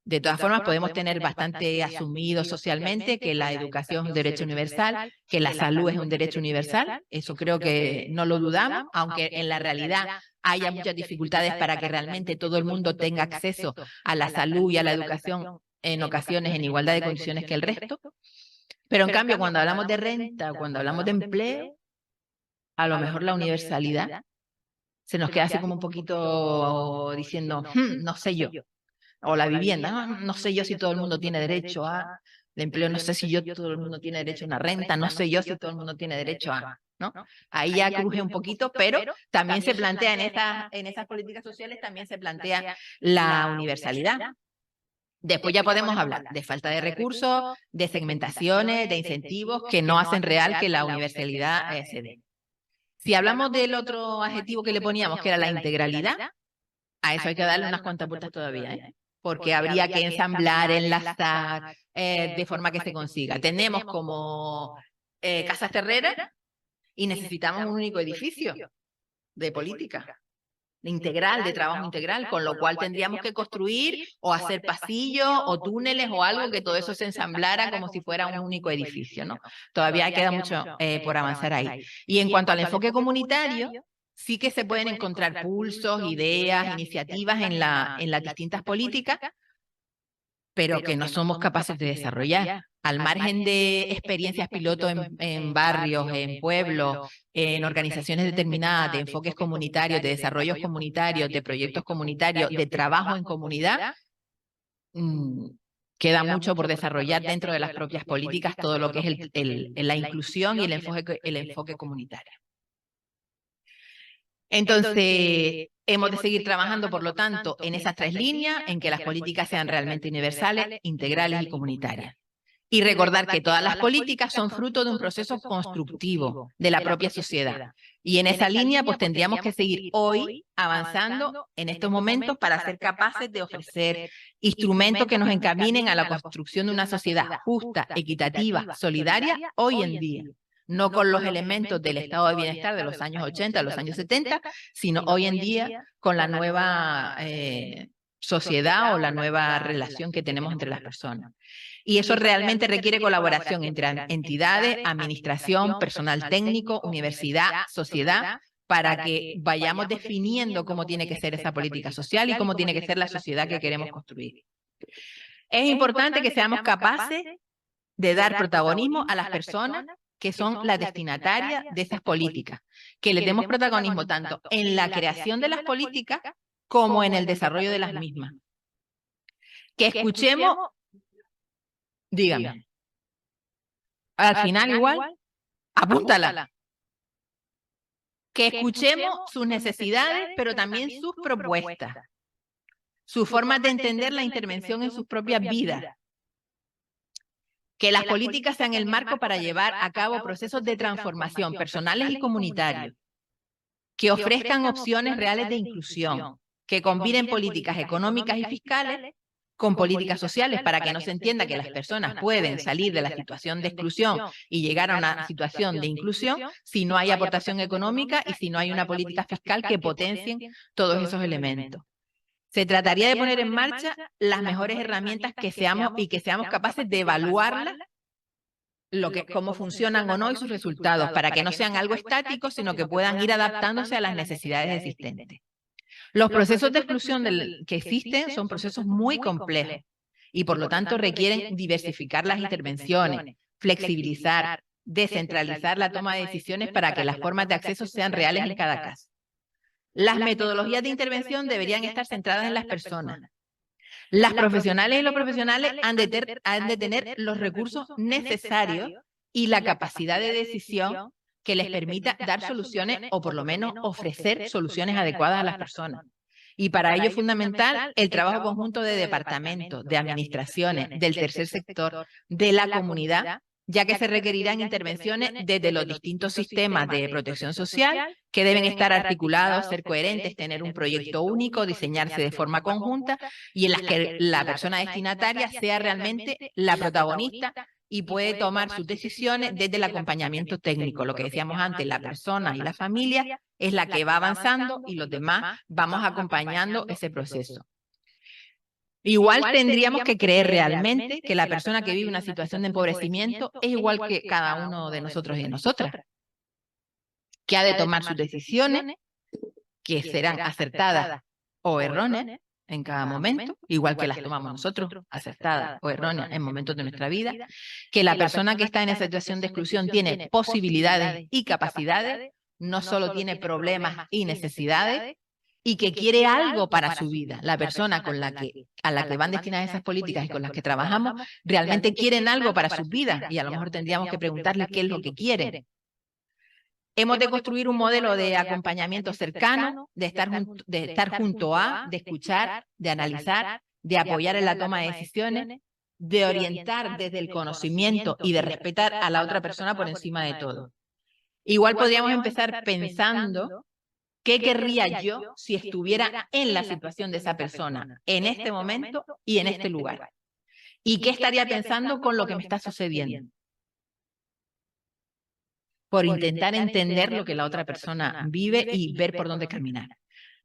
De todas formas, podemos tener bastante asumido socialmente que la educación es un derecho universal, que la salud es un derecho universal, eso creo que no lo dudamos, aunque en la realidad haya muchas dificultades para que realmente todo el mundo tenga acceso a la salud y a la educación en ocasiones en igualdad de condiciones que el resto. Pero en cambio, cuando hablamos de renta, cuando hablamos de empleo, a lo mejor la universalidad se nos queda así como un poquito diciendo, no sé yo. O la vivienda, no sé yo si todo el mundo tiene derecho a el empleo, no sé si todo el mundo tiene derecho a una renta, no sé yo si todo el mundo tiene derecho a, ¿no? Ahí ya cruje un poquito, pero también se plantea en esas políticas sociales, también se plantea la universalidad. Después ya podemos hablar de falta de recursos, de segmentaciones, de incentivos que no hacen real que la universalidad se dé. Si hablamos del otro adjetivo que le poníamos, que era la integralidad, a eso hay que darle unas cuantas vueltas todavía, ¿eh? Porque habría que ensamblar, enlazar, de forma que se consiga. Tenemos como casas terreras y necesitamos un único edificio de política, de integral, de trabajo integral, con lo cual tendríamos que construir o hacer pasillos o túneles o algo que todo eso se ensamblara como si fuera un único edificio, ¿no? Todavía queda mucho por avanzar ahí. Y en cuanto al enfoque comunitario, sí que se pueden encontrar pulsos, ideas, iniciativas en las distintas políticas, pero que no somos capaces de desarrollar. Al margen de experiencias piloto en barrios, en pueblos, en organizaciones determinadas, de enfoques comunitarios, de desarrollos comunitarios, de proyectos comunitarios, de trabajo en comunidad, queda mucho por desarrollar dentro de las propias políticas, todo lo que es la inclusión y el enfoque comunitario. Entonces, hemos de seguir trabajando, por lo tanto, en esas 3 líneas, en que las políticas sean realmente universales, integrales y comunitarias. Y recordar que todas las políticas son fruto de un proceso constructivo de la propia sociedad. Y en esa línea, pues tendríamos que seguir hoy avanzando en estos momentos para ser capaces de ofrecer instrumentos que nos encaminen a la construcción de una sociedad justa, equitativa, solidaria, hoy en día. No con los elementos del estado de bienestar de los años 80, de los años 70, sino hoy en día con la nueva sociedad o la nueva relación que tenemos entre las personas. Y eso realmente requiere colaboración entre entidades, administración, personal técnico, universidad, sociedad, para que vayamos definiendo cómo tiene que ser esa política social y cómo tiene que ser la sociedad que queremos construir. Es importante que seamos capaces de dar protagonismo a las personas que son las destinatarias de esas políticas, que les demos protagonismo tanto en la creación de las políticas como en el desarrollo de las mismas. Que escuchemos, dígame, al final igual, apúntala. Que escuchemos sus necesidades, pero también sus propuestas, sus formas de entender la intervención en sus propias vidas. Que las políticas sean el marco para llevar a cabo procesos de transformación personales y comunitarios, que ofrezcan opciones reales de inclusión, que combinen políticas económicas y fiscales con políticas sociales para que no se entienda que las personas pueden salir de la situación de exclusión y llegar a una situación de inclusión si no hay aportación económica y si no hay una política fiscal que potencien todos esos elementos. Se trataría de poner en marcha las mejores herramientas que seamos capaces de evaluarlas, cómo funcionan o no y sus resultados, para que no sean algo estático, sino que puedan ir adaptándose a las necesidades existentes. Los procesos de exclusión que existen son procesos muy complejos y por lo tanto requieren diversificar las intervenciones, flexibilizar, descentralizar la toma de decisiones para que las formas de acceso sean reales en cada caso. Las metodologías de intervención deberían estar centradas en las personas. Las profesionales y los profesionales han de tener los recursos necesarios y la capacidad de decisión que les permita dar soluciones o por lo menos ofrecer soluciones adecuadas a las personas. Y para ello es fundamental el trabajo conjunto de departamentos, de administraciones, del tercer sector, de la comunidad, ya que se requerirán intervenciones desde los distintos sistemas de protección social que deben estar articulados, ser coherentes, tener un proyecto único, diseñarse de forma conjunta y en las que la persona destinataria sea realmente la protagonista y puede tomar sus decisiones desde el acompañamiento técnico. Lo que decíamos antes, la persona y la familia es la que va avanzando y los demás vamos acompañando ese proceso. Igual tendríamos que creer realmente que la persona que vive una situación de empobrecimiento es igual que cada uno de nosotros y de nosotras, que ha de tomar sus decisiones, que serán acertadas o erróneas en cada momento, igual que las tomamos nosotros, acertadas o erróneas en momentos de nuestra vida, que la persona que está en esa situación de exclusión tiene posibilidades y capacidades, no solo tiene problemas y necesidades, y que quiere algo para su vida. La persona a la que van destinadas esas políticas y con las que trabajamos realmente quieren algo para sus vidas y a lo mejor tendríamos que preguntarles qué es lo que quieren. Hemos de construir un modelo de acompañamiento cercano, de estar junto a, de escuchar, de analizar, de apoyar en la toma de decisiones, de orientar desde el conocimiento y de respetar a la otra persona por encima de todo. Igual podríamos empezar pensando ¿qué querría yo si estuviera en la situación de esa persona, en este momento y en este lugar? ¿Y qué estaría pensando con lo que me está sucediendo? Por intentar entender lo que la otra persona vive y ver por dónde caminar.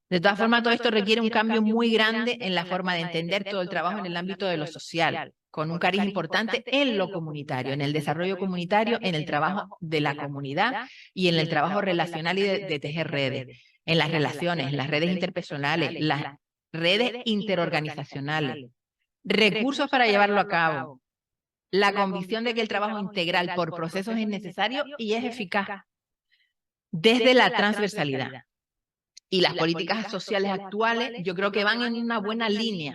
De todas formas, todo esto requiere un cambio muy grande en la forma de entender todo el trabajo en el ámbito de lo social, con un cariz importante en lo comunitario, en el desarrollo comunitario, en el trabajo de la comunidad y en el trabajo relacional y de tejer redes. En las relaciones, en las redes interpersonales, las redes interorganizacionales, recursos para llevarlo a cabo, la convicción de que el trabajo integral por procesos es necesario y es eficaz, desde la transversalidad. Y las políticas sociales actuales yo creo que van en una buena línea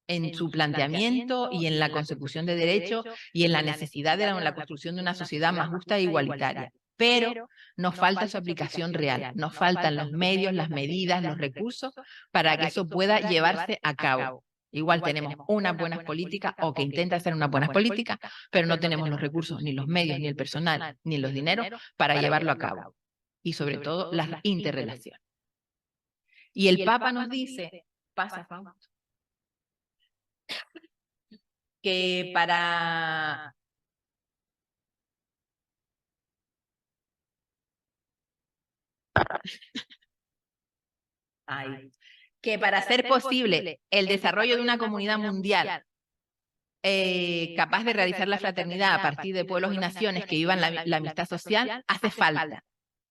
en su planteamiento y en la consecución de derechos y en la necesidad de la construcción de una sociedad más justa e igualitaria. Pero nos falta su aplicación real, nos faltan los medios, las medidas, los recursos para que eso pueda llevarse a cabo. Igual tenemos unas buenas políticas o que intenta hacer unas buenas políticas, pero no tenemos los recursos, ni los medios, ni el personal, ni los dineros para llevarlo a cabo. Y sobre todo las interrelaciones. Y el Papa nos dice, que para hacer posible el desarrollo de una comunidad mundial capaz de realizar la fraternidad a partir de pueblos y naciones que vivan la amistad social, hace falta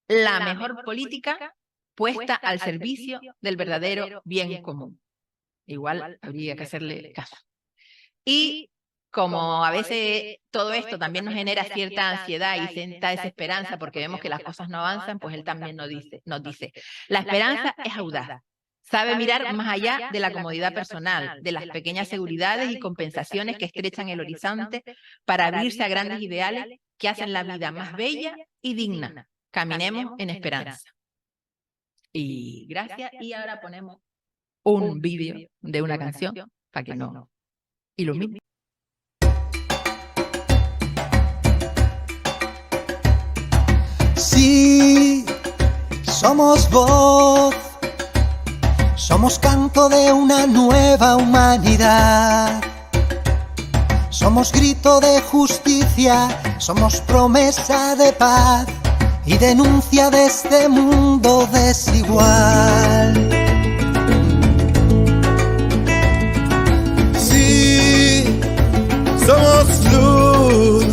la mejor política puesta al servicio del verdadero bien común. Igual habría que hacerle caso. Y como a veces todo esto también nos genera cierta ansiedad y cierta desesperanza porque vemos que las cosas no avanzan, pues él también nos dice, la esperanza es audaz, sabe mirar más allá de la comodidad personal, de las pequeñas seguridades y compensaciones que estrechan el horizonte para abrirse a grandes ideales que hacen la vida más bella y digna. Caminemos en esperanza. Y gracias, y ahora ponemos un vídeo de una canción para que no ilumine. Sí, somos voz, somos canto de una nueva humanidad. Somos grito de justicia, somos promesa de paz y denuncia de este mundo desigual. Sí, somos luz,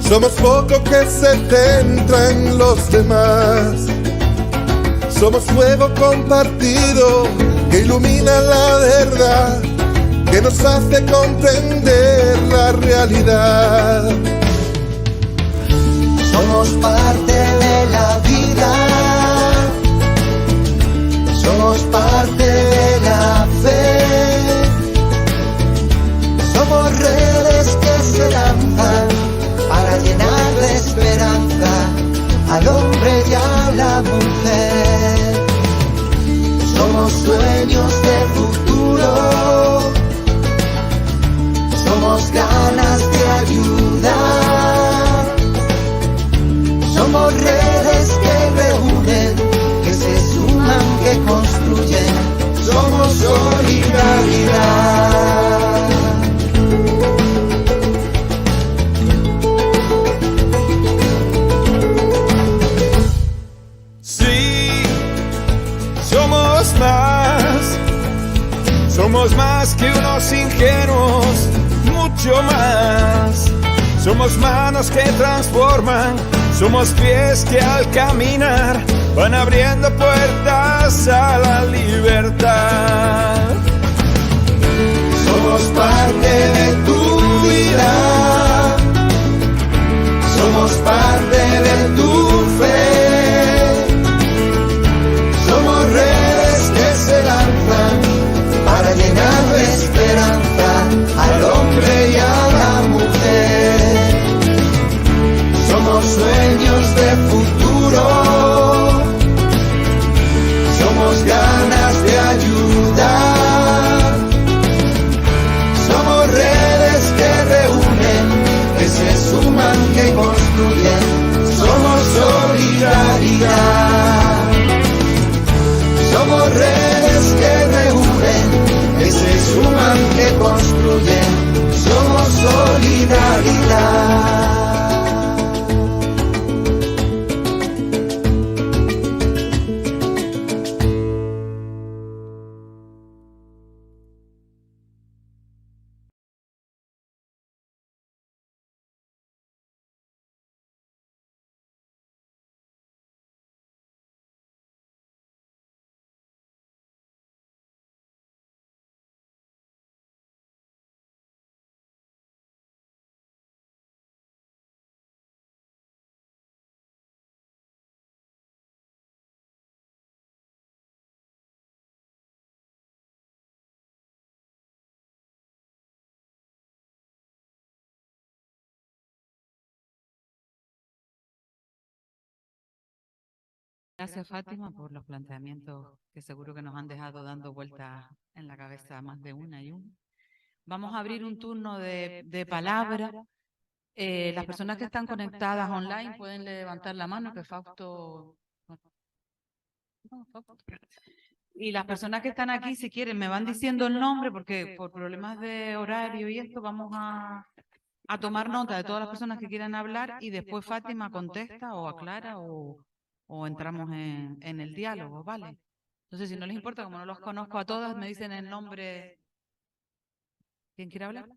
somos foco que se centra en los demás. Somos fuego compartido que ilumina la verdad, que nos hace comprender la realidad. Somos parte de la vida, somos parte de la fe, somos redes que se lanzan para llenar de esperanza al hombre y a la mujer. Somos sueños de futuro, somos ganas de ayudar, somos redes que reúnen, que se suman, que construyen, somos solidaridad. Somos más que unos ingenuos, mucho más. Somos manos que transforman, somos pies que al caminar van abriendo puertas a la libertad. Somos parte de tu vida, somos parte de tu fe, somos redes que se lanzan para llenar de esperanza al hombre y a la mujer. Somos sueños de futuro, somos ganas de ayudar, somos redes que reúnen, que se suman, que construyen, somos solidaridad. Somos redes que reúnen, que se suman, que construyen, somos solidaridad. Gracias, Fátima, por los planteamientos que seguro que nos han dejado dando vueltas en la cabeza más de una y una. Vamos a abrir un turno de palabra. Las personas que están conectadas online pueden levantar la mano, que Fausto... No, Fausto. Y las personas que están aquí, si quieren, me van diciendo el nombre, porque por problemas de horario y esto vamos a tomar nota de todas las personas que quieran hablar y después Fátima contesta o aclara o entramos en el diálogo, ¿vale? Entonces, si no les importa, como no los conozco a todas, me dicen el nombre. ¿Quién quiere hablar?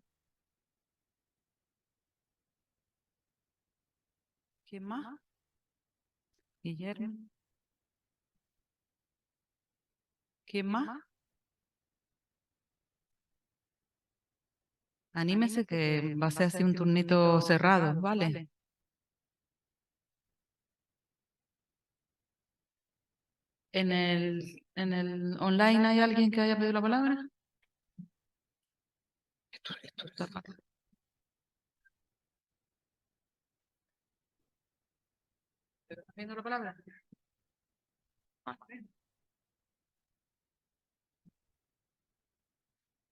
¿Quién más? Guillermo. ¿Quién más? Anímese que va a ser así un turnito cerrado, ¿vale? ¿En el online hay alguien que haya pedido la palabra? Esto está fatal. ¿Estás pidiendo la palabra?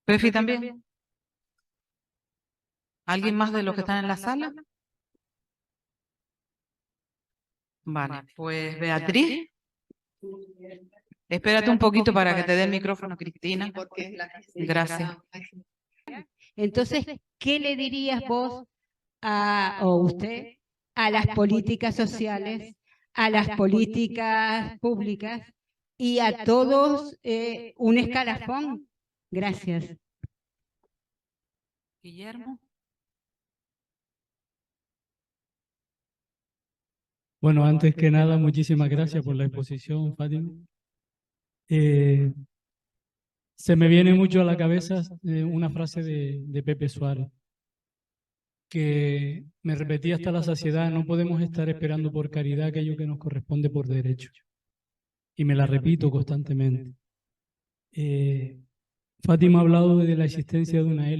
Pefi también. ¿Alguien más de los que están en la sala? Vale, pues Beatriz. Espérate un poquito para que te dé el micrófono, Cristina. Gracias. Entonces, ¿qué le dirías vos o usted a las políticas sociales, a las políticas públicas y a todos un escalafón? Gracias. Guillermo. Bueno, antes que nada, muchísimas gracias por la exposición, Fátima. Se me viene mucho a la cabeza una frase de Pepe Suárez, que me repetía hasta la saciedad: no podemos estar esperando por caridad aquello que nos corresponde por derecho. Y me la repito constantemente. Fátima ha hablado de la existencia de una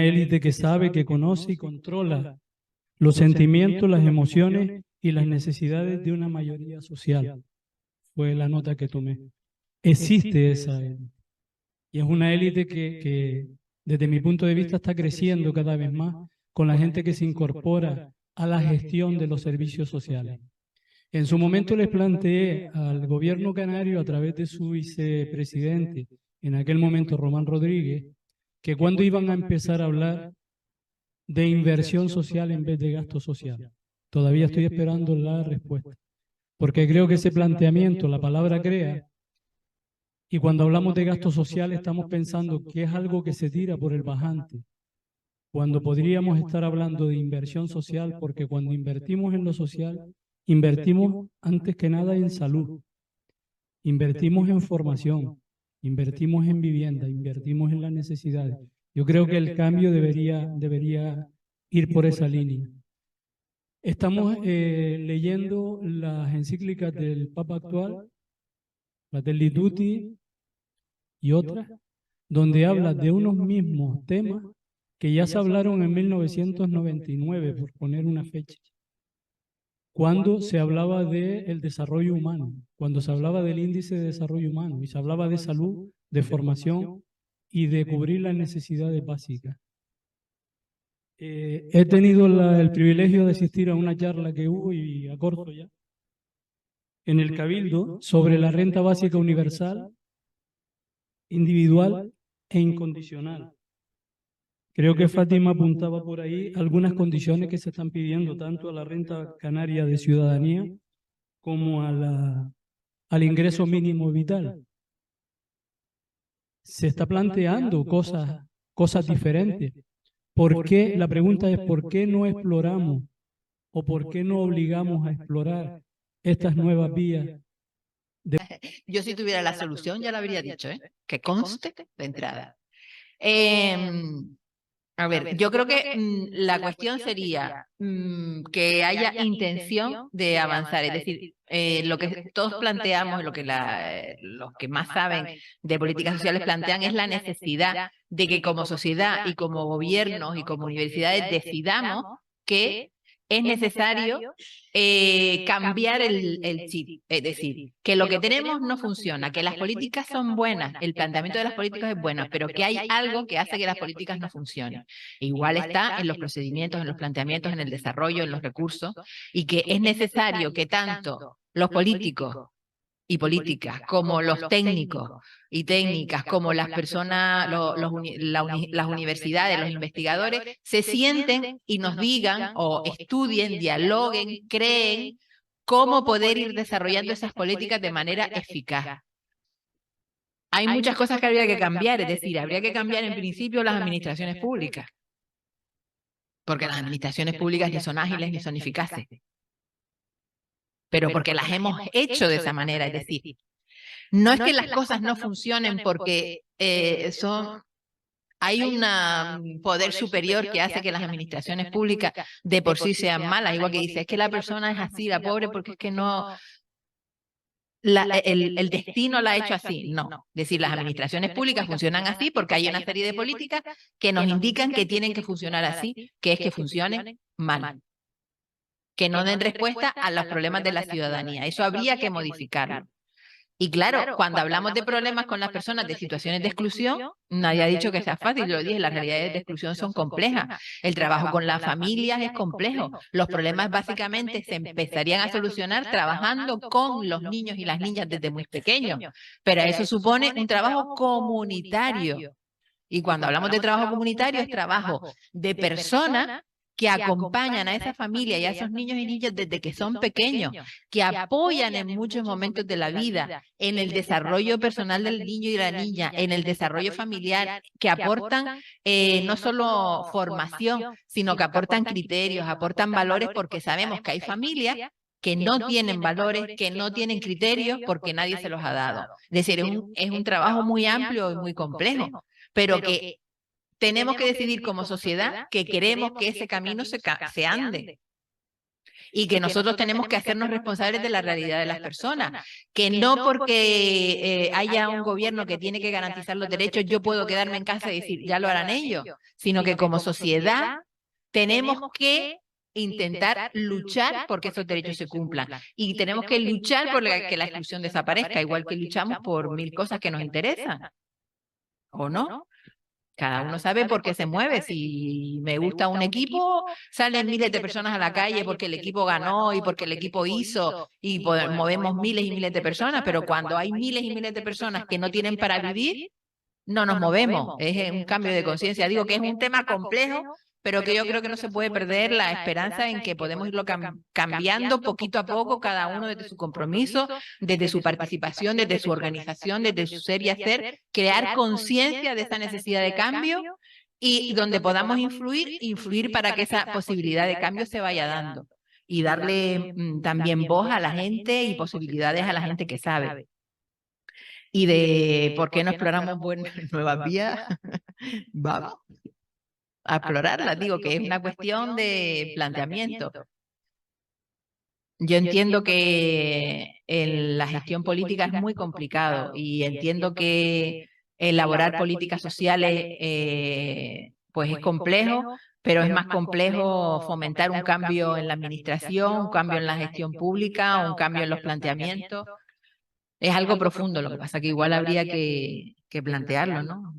élite que sabe, que conoce y controla los sentimientos, las emociones y las necesidades de una mayoría social. Fue la nota que tomé. Existe esa élite. Y es una élite que, desde mi punto de vista, está creciendo cada vez más con la gente que se incorpora a la gestión de los servicios sociales. En su momento les planteé al gobierno canario, a través de su vicepresidente, en aquel momento Román Rodríguez, que cuando iban a empezar a hablar de inversión social en vez de gasto social. Todavía estoy esperando la respuesta, porque creo que ese planteamiento, la palabra crea, y cuando hablamos de gasto social estamos pensando que es algo que se tira por el bajante, cuando podríamos estar hablando de inversión social, porque cuando invertimos en lo social, invertimos antes que nada en salud, invertimos en formación, invertimos en vivienda, invertimos en las necesidades. Yo creo que el cambio debería ir por esa línea. Estamos leyendo las encíclicas del Papa actual, Fratelli Tutti y otras, donde habla de unos mismos temas que ya se hablaron en 1999, por poner una fecha, cuando se hablaba del desarrollo humano, cuando se hablaba del índice de desarrollo humano, y se hablaba de salud, de formación y de cubrir las necesidades básicas. He tenido el privilegio de asistir a una charla que hubo, y acorto ya, en el Cabildo, sobre la renta básica universal, individual e incondicional. Creo que Fátima apuntaba por ahí algunas condiciones que se están pidiendo tanto a la renta canaria de ciudadanía como al ingreso mínimo vital. Se está planteando cosas diferentes. ¿Por qué? La pregunta es: ¿por qué no exploramos o por qué no obligamos a explorar estas nuevas vías? Yo, si tuviera la solución, ya lo habría dicho, que conste de entrada. A ver, yo creo que la cuestión sería que haya intención de avanzar, es decir, lo que todos planteamos, lo que los que más saben de políticas sociales plantean es la necesidad de que como sociedad y como gobiernos y como universidades decidamos que es necesario cambiar el chip, es decir, que lo que tenemos no funciona, que las políticas son buenas, el planteamiento de las políticas es bueno, pero que hay algo que hace que las políticas no funcionen. Igual está en los procedimientos, en los planteamientos, en el desarrollo, en los recursos, y que es necesario que tanto los políticos y políticas, como los técnicos y técnicas, como las personas, las universidades, los investigadores, se sienten y nos digan o estudien, dialoguen, creen cómo poder ir desarrollando esas políticas de manera eficaz. Hay muchas cosas que habría que cambiar, es decir, habría que cambiar en principio las administraciones públicas, porque las administraciones públicas ni son ágiles ni son eficaces, pero porque las hemos hecho de esa manera, es decir, no es que las cosas no funcionen porque hay un poder superior que hace que las administraciones públicas de por sí sean malas, igual que dice, es que la persona es así, la pobre, porque es que no, el destino la ha hecho así. No, es decir, las administraciones públicas funcionan así porque hay una serie de políticas que nos indican que tienen que funcionar así, que es que funcionen mal, que no den respuesta a los problemas de la ciudadanía. Eso habría que modificarlo. Y claro, cuando hablamos de problemas con las personas de situaciones de exclusión, nadie ha dicho que sea fácil, yo lo dije, las realidades de exclusión son complejas, el trabajo con las familias es complejo, los problemas básicamente se empezarían a solucionar trabajando con los niños y las niñas desde muy pequeños, pero eso supone un trabajo comunitario. Y cuando hablamos de trabajo comunitario es trabajo de personas que acompañan a esa familia y a esos niños y niñas desde que son pequeños, que apoyan en muchos momentos de la vida, en el desarrollo personal del niño y la niña, en el desarrollo familiar, que aportan no solo formación, sino que aportan criterios, aportan valores, porque sabemos que hay familias que no tienen valores, que no tienen criterios, porque nadie se los ha dado. Es decir, es un trabajo muy amplio y muy complejo, pero que tenemos que decidir como sociedad que queremos que ese camino se ande. Y que nosotros tenemos que hacernos responsables de la realidad de las personas. Que no porque haya un gobierno que tiene que garantizar los derechos, yo puedo quedarme en casa y decir, ya lo harán ellos. Sino que como sociedad tenemos que intentar luchar porque esos derechos se cumplan. Y tenemos que luchar por que la exclusión desaparezca, igual que luchamos por 1000 cosas que nos interesan. ¿O no? Cada uno sabe por qué se mueve. Si me gusta un equipo, salen miles de personas a la calle porque el equipo ganó y porque el equipo hizo y movemos miles y miles de personas, pero cuando hay miles y miles de personas que no tienen para vivir, no nos movemos. Es un cambio de conciencia. Digo que es un tema complejo, pero que yo creo que no se puede perder la esperanza en que podemos irlo cambiando poquito a poco, cada uno desde su compromiso, desde su participación, desde su organización, desde su ser y hacer, crear conciencia de esa necesidad de cambio y donde podamos influir para que esa posibilidad de cambio se vaya dando y darle también voz a la gente y posibilidades a la gente que sabe. Y de por qué no exploramos nuevas vías, vamos a explorarlas. Digo que es una cuestión de planteamiento. Yo entiendo que la gestión política es muy complicado y entiendo que elaborar políticas sociales pues es complejo, pero es más complejo fomentar un cambio en la administración, un cambio en la gestión pública, un cambio en los planteamientos. Es algo profundo, lo que pasa que igual habría que plantearlo, ¿no?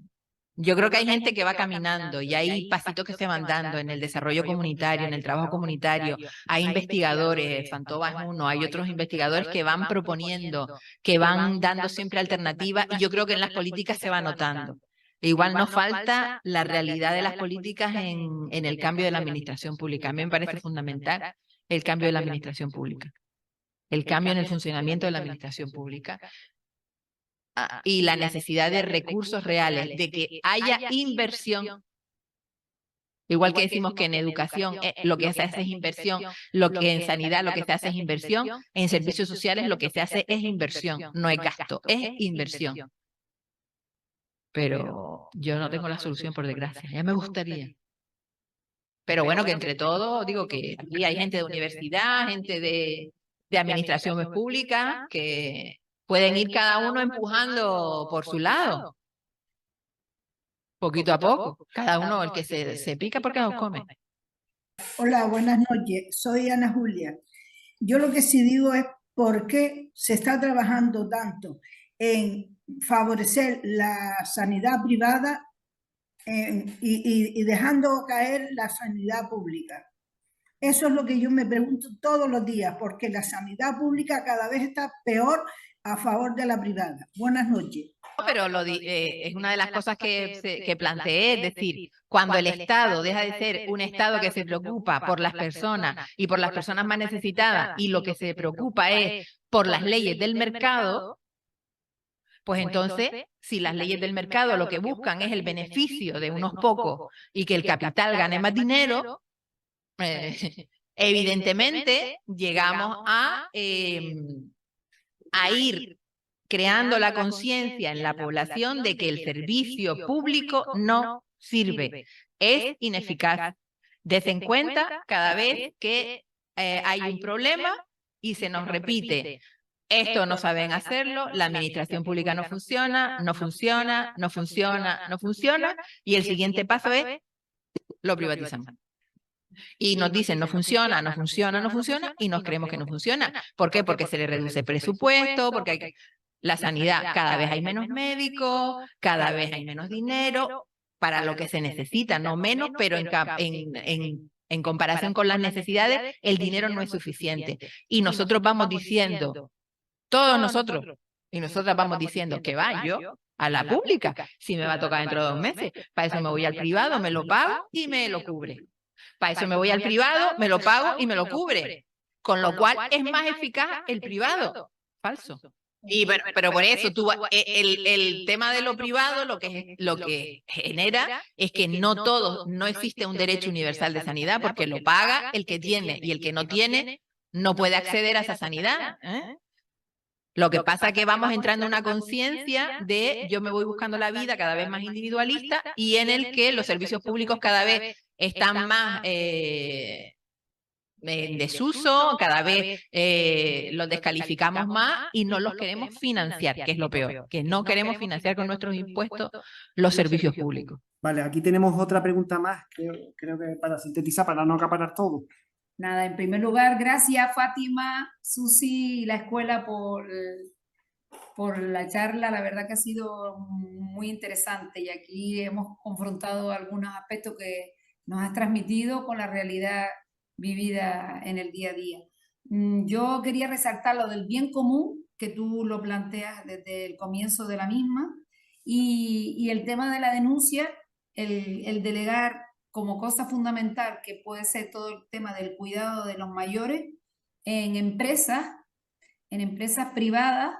Yo creo que hay gente que va caminando y hay pasitos que se van dando en el desarrollo comunitario, en el trabajo comunitario. Hay investigadores, Fantova es uno, hay otros investigadores que van proponiendo, que van dando siempre alternativas y yo creo que en las políticas se va notando. Igual nos falta la realidad de las políticas en el cambio de la administración pública. A mí me parece fundamental el cambio de la administración pública. El cambio en el funcionamiento de la administración pública y la necesidad de recursos reales, de que haya inversión. Igual que decimos que en educación lo que se hace es inversión, lo que en sanidad lo que se hace es inversión, en servicios sociales lo que se hace es inversión, no es gasto, es inversión. Pero yo no tengo la solución, por desgracia, ya me gustaría. Pero bueno, que entre todos, digo que aquí hay gente de universidad, gente de administración pública, que pueden ir cada uno empujando por su lado, poquito a poco, cada uno el que se pica porque nos come. Hola, buenas noches, soy Ana Julia. Yo lo que sí digo es por qué se está trabajando tanto en favorecer la sanidad privada y dejando caer la sanidad pública. Eso es lo que yo me pregunto todos los días, porque la sanidad pública cada vez está peor a favor de la privada. Buenas noches. Pero es una de las cosas que planteé, es decir, cuando el Estado deja de ser un Estado que se preocupa por las personas y por las personas más necesitadas y lo que se preocupa es por las leyes del mercado, pues entonces, si las leyes del mercado lo que buscan es el beneficio de unos pocos y que el capital gane más dinero, evidentemente llegamos a ir creando la conciencia en la población de que el servicio público no sirve, es ineficaz. Des en cuenta cada vez que hay un problema y se nos repite, esto no saben hacerlo, la administración pública no funciona, no funciona, no funciona, no funciona, y el siguiente paso es, lo privatizamos. Y nos dicen, no funciona, no funciona, no funciona, y nos creemos que no funciona. ¿Por qué? Porque se le reduce presupuesto, porque hay la sanidad, cada vez hay menos médicos, cada vez hay menos dinero para lo que se necesita, no menos, pero en comparación con las necesidades, el dinero no es suficiente. Y nosotros vamos diciendo, todos nosotros, y nosotras vamos diciendo que va yo a la pública, si me va a tocar dentro de 2 meses, para eso me voy al privado, me lo pago y me lo cubre. Para eso me voy al privado, me lo pago y me lo cubre. Con lo cual es más eficaz el privado. Falso. Y pero por eso el tema de lo privado lo que genera es que no existe un derecho universal de sanidad, porque lo paga el que tiene, y el que no tiene no puede acceder a esa sanidad. Lo que pasa es que vamos entrando en una conciencia de yo me voy buscando la vida cada vez más individualista, y en el que los servicios públicos cada vez están más en desuso, cada vez los descalificamos más y no los queremos financiar, que es lo peor, que no queremos financiar con nuestros impuestos los servicios públicos. Vale, aquí tenemos otra pregunta más, creo que para sintetizar, para no acaparar todo. Nada, en primer lugar, gracias Fátima, Susi y la escuela por la charla. La verdad que ha sido muy interesante, y aquí hemos confrontado algunos aspectos que nos has transmitido con la realidad vivida en el día a día. Yo quería resaltar lo del bien común, que tú lo planteas desde el comienzo de la misma, y el tema de la denuncia, el delegar como cosa fundamental, que puede ser todo el tema del cuidado de los mayores en empresas privadas,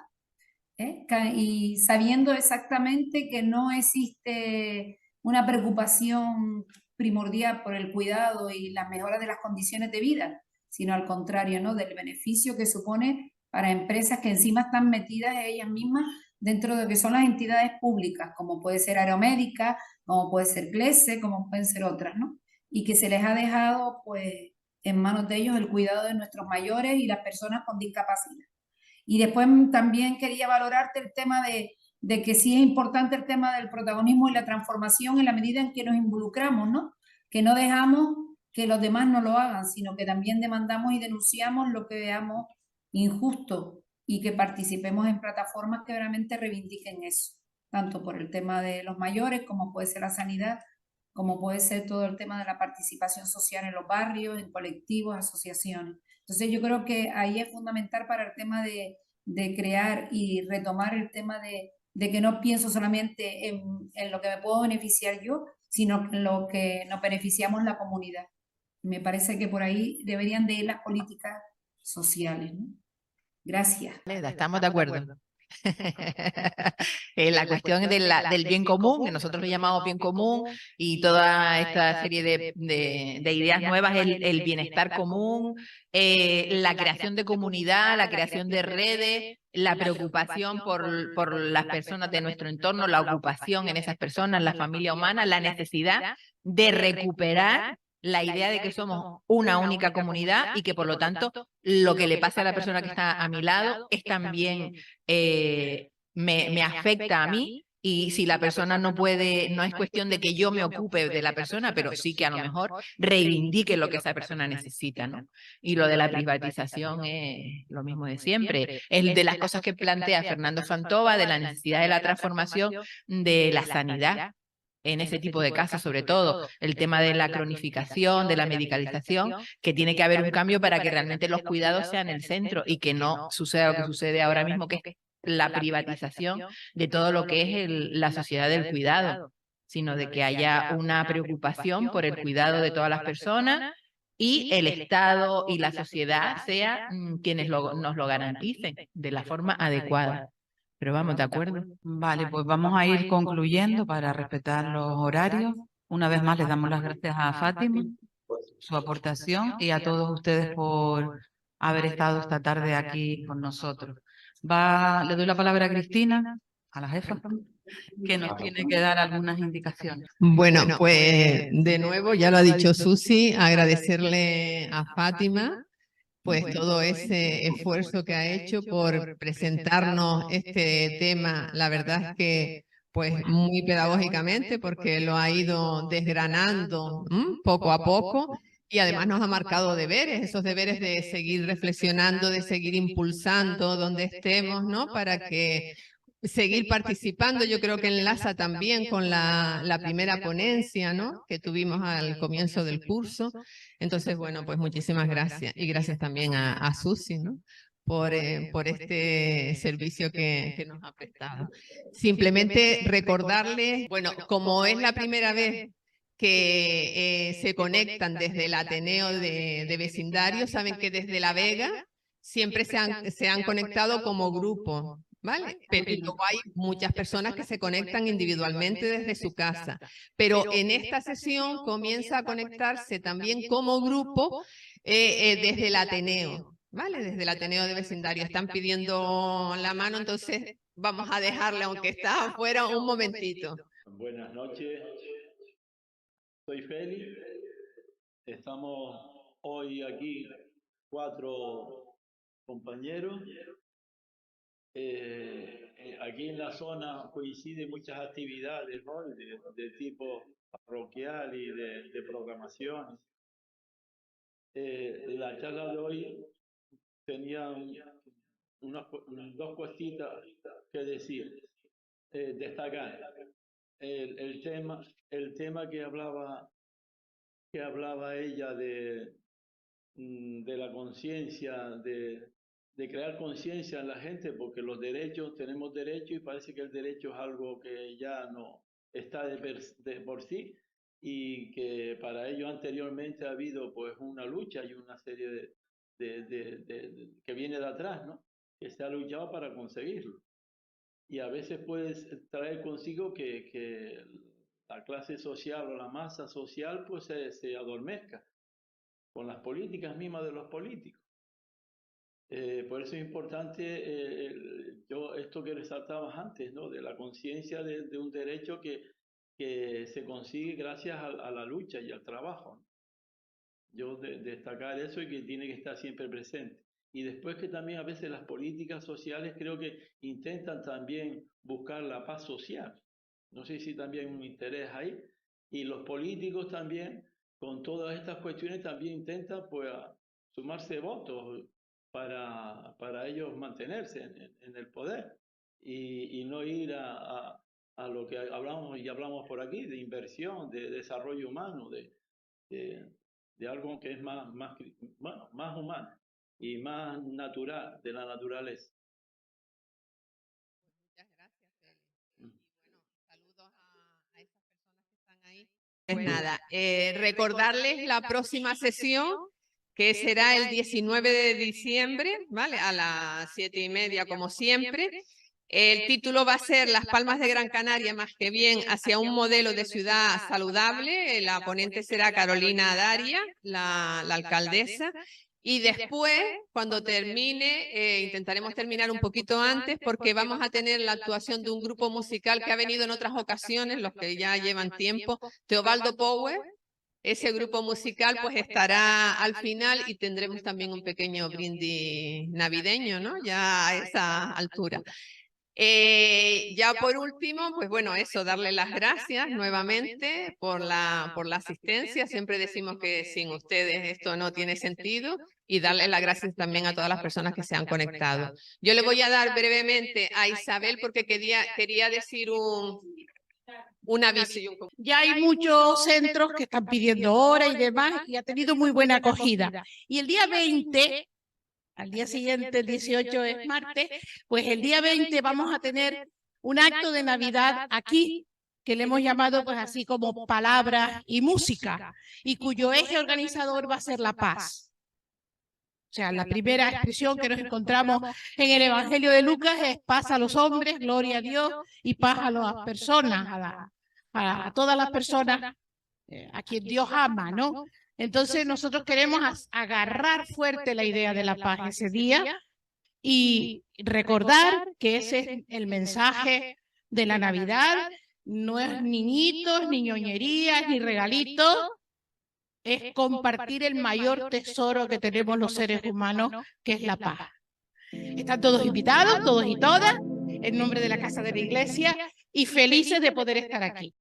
y sabiendo exactamente que no existe una preocupación primordial por el cuidado y la mejora de las condiciones de vida, sino al contrario, ¿no?, del beneficio que supone para empresas que encima están metidas ellas mismas dentro de lo que son las entidades públicas, como puede ser Aeromédica, como puede ser CLESE, como pueden ser otras, ¿no? Y que se les ha dejado, pues, en manos de ellos el cuidado de nuestros mayores y las personas con discapacidad. Y después también quería valorarte el tema de que sí es importante el tema del protagonismo y la transformación en la medida en que nos involucramos, ¿no? Que no dejamos que los demás no lo hagan, sino que también demandamos y denunciamos lo que veamos injusto, y que participemos en plataformas que realmente reivindiquen eso, tanto por el tema de los mayores, como puede ser la sanidad, como puede ser todo el tema de la participación social en los barrios, en colectivos, asociaciones. Entonces yo creo que ahí es fundamental para el tema de crear y retomar el tema de que no pienso solamente en lo que me puedo beneficiar yo, sino en lo que nos beneficiamos la comunidad. Me parece que por ahí deberían de ir las políticas sociales, ¿no? Gracias. Estamos de acuerdo. La cuestión del bien común, que nosotros lo llamamos bien común, y toda esta serie de ideas nuevas, el bienestar común, la creación de comunidad, la creación de redes, la preocupación por las personas de nuestro entorno, la ocupación en esas personas, la familia humana, la necesidad de recuperar la idea de que somos una única comunidad, y que por lo tanto lo que le pase a la persona que está a mi lado es también me afecta a mí. Y si la persona no puede, no es cuestión de que yo me ocupe de la persona, pero sí que a lo mejor reivindique lo que esa persona necesita, ¿no? Y lo de la privatización es lo mismo de siempre. Es de las cosas que plantea Fernando Fantova, de la necesidad de la transformación de la sanidad en ese tipo de casos, sobre todo el tema de la cronificación, de la medicalización, que tiene que haber un cambio para que realmente los cuidados sean el centro, y que no suceda lo que sucede ahora mismo, que es la privatización de todo lo que es la sociedad del cuidado, sino de que haya una preocupación por el cuidado de todas las personas, y el Estado y la sociedad sean quienes nos lo garanticen de la forma adecuada. Pero vamos, ¿de acuerdo? Vale, pues vamos a ir concluyendo para respetar los horarios. Una vez más les damos las gracias a Fátima, su aportación, y a todos ustedes por haber estado esta tarde aquí con nosotros. Le doy la palabra a Cristina, a la jefa, que nos tiene que dar algunas indicaciones. Bueno, pues de nuevo, ya lo ha dicho Susi, agradecerle a Fátima pues todo ese esfuerzo que ha hecho por presentarnos este tema. La verdad es que pues muy pedagógicamente, porque lo ha ido desgranando poco a poco, y además nos ha marcado deberes, esos deberes de seguir reflexionando, de seguir impulsando donde estemos, ¿no? Para que seguir participando. Yo creo que enlaza también con la primera ponencia, ¿no?, que tuvimos al comienzo del curso. Entonces, bueno, pues muchísimas gracias. Y gracias también a Susi, ¿no?, por este servicio que nos ha prestado. Simplemente recordarles, bueno, como es la primera vez que se conectan desde el Ateneo de Vecindario, saben que desde La Vega siempre se han conectado como grupo, ¿vale? Pero luego hay muchas personas que se conectan individualmente desde su casa. Pero en esta sesión comienza a conectarse también como grupo desde el Ateneo, ¿vale? Desde el Ateneo de Vecindario. Están pidiendo la mano, entonces vamos a dejarle, aunque está afuera, un momentito. Buenas noches, soy Félix. Estamos hoy aquí 4 compañeros. Aquí en la zona coinciden muchas actividades, ¿no? de tipo parroquial y de programación. La charla de hoy tenía dos cositas que decir, destacar. El tema que hablaba ella de la conciencia, de crear conciencia en la gente, porque los derechos, tenemos derechos y parece que el derecho es algo que ya no está de por sí, y que para ello anteriormente ha habido pues una lucha y una serie que viene de atrás, ¿no? Que se ha luchado para conseguirlo. Y a veces puede traer consigo que la clase social o la masa social pues se adormezca con las políticas mismas de los políticos. Por eso es importante esto que resaltabas antes, ¿no? De la conciencia de un derecho que se consigue gracias a la lucha y al trabajo, ¿no? Yo destacar eso y que tiene que estar siempre presente. Y después que también a veces las políticas sociales creo que intentan también buscar la paz social. No sé si también hay un interés ahí. Y los políticos también, con todas estas cuestiones, también intentan pues sumarse votos para ellos mantenerse en el poder y no ir a lo que hablamos por aquí, de inversión, de desarrollo humano, de algo que es más humano y más natural, de la naturaleza. Muchas gracias, Félix. Y bueno, saludos a esas personas que están ahí. Pues nada, recordarles la próxima sesión, que será el 19 de diciembre, ¿vale? A las 7:30, como siempre. El título va a ser Las Palmas de Gran Canaria, más que bien, hacia un modelo de ciudad saludable. La ponente será Carolina Daria, la alcaldesa. Y después, cuando termine, intentaremos terminar un poquito antes, porque vamos a tener la actuación de un grupo musical que ha venido en otras ocasiones, los que ya llevan tiempo, Teobaldo Power. Ese grupo musical pues estará al final y tendremos también un pequeño brindis navideño, ¿no? Ya a esa altura. Ya por último, pues bueno, eso, darle las gracias nuevamente por la asistencia. Siempre decimos que sin ustedes esto no tiene sentido, y darle las gracias también a todas las personas que se han conectado. Yo le voy a dar brevemente a Isabel porque quería decir un aviso. Ya hay muchos centros que están pidiendo hora y demás, y ha tenido muy buena acogida. Y el día 20, al día siguiente, el 18 es martes, pues el día 20 vamos a tener un acto de Navidad aquí, que le hemos llamado pues así como Palabras y Música, y cuyo eje organizador va a ser la paz. O sea, la primera expresión que nos encontramos en el Evangelio de Lucas es paz a los hombres, gloria a Dios, y paz a las personas, a todas las personas a quien Dios ama, ¿no? Entonces nosotros queremos agarrar fuerte la idea de la paz ese día y recordar que ese es el mensaje de la Navidad. No es niñitos, ni ñoñerías, ni regalitos. Es compartir el mayor tesoro que tenemos los seres humanos, que es la paz. Están todos invitados, todos y todas, en nombre de la Casa de la Iglesia, y felices de poder estar aquí.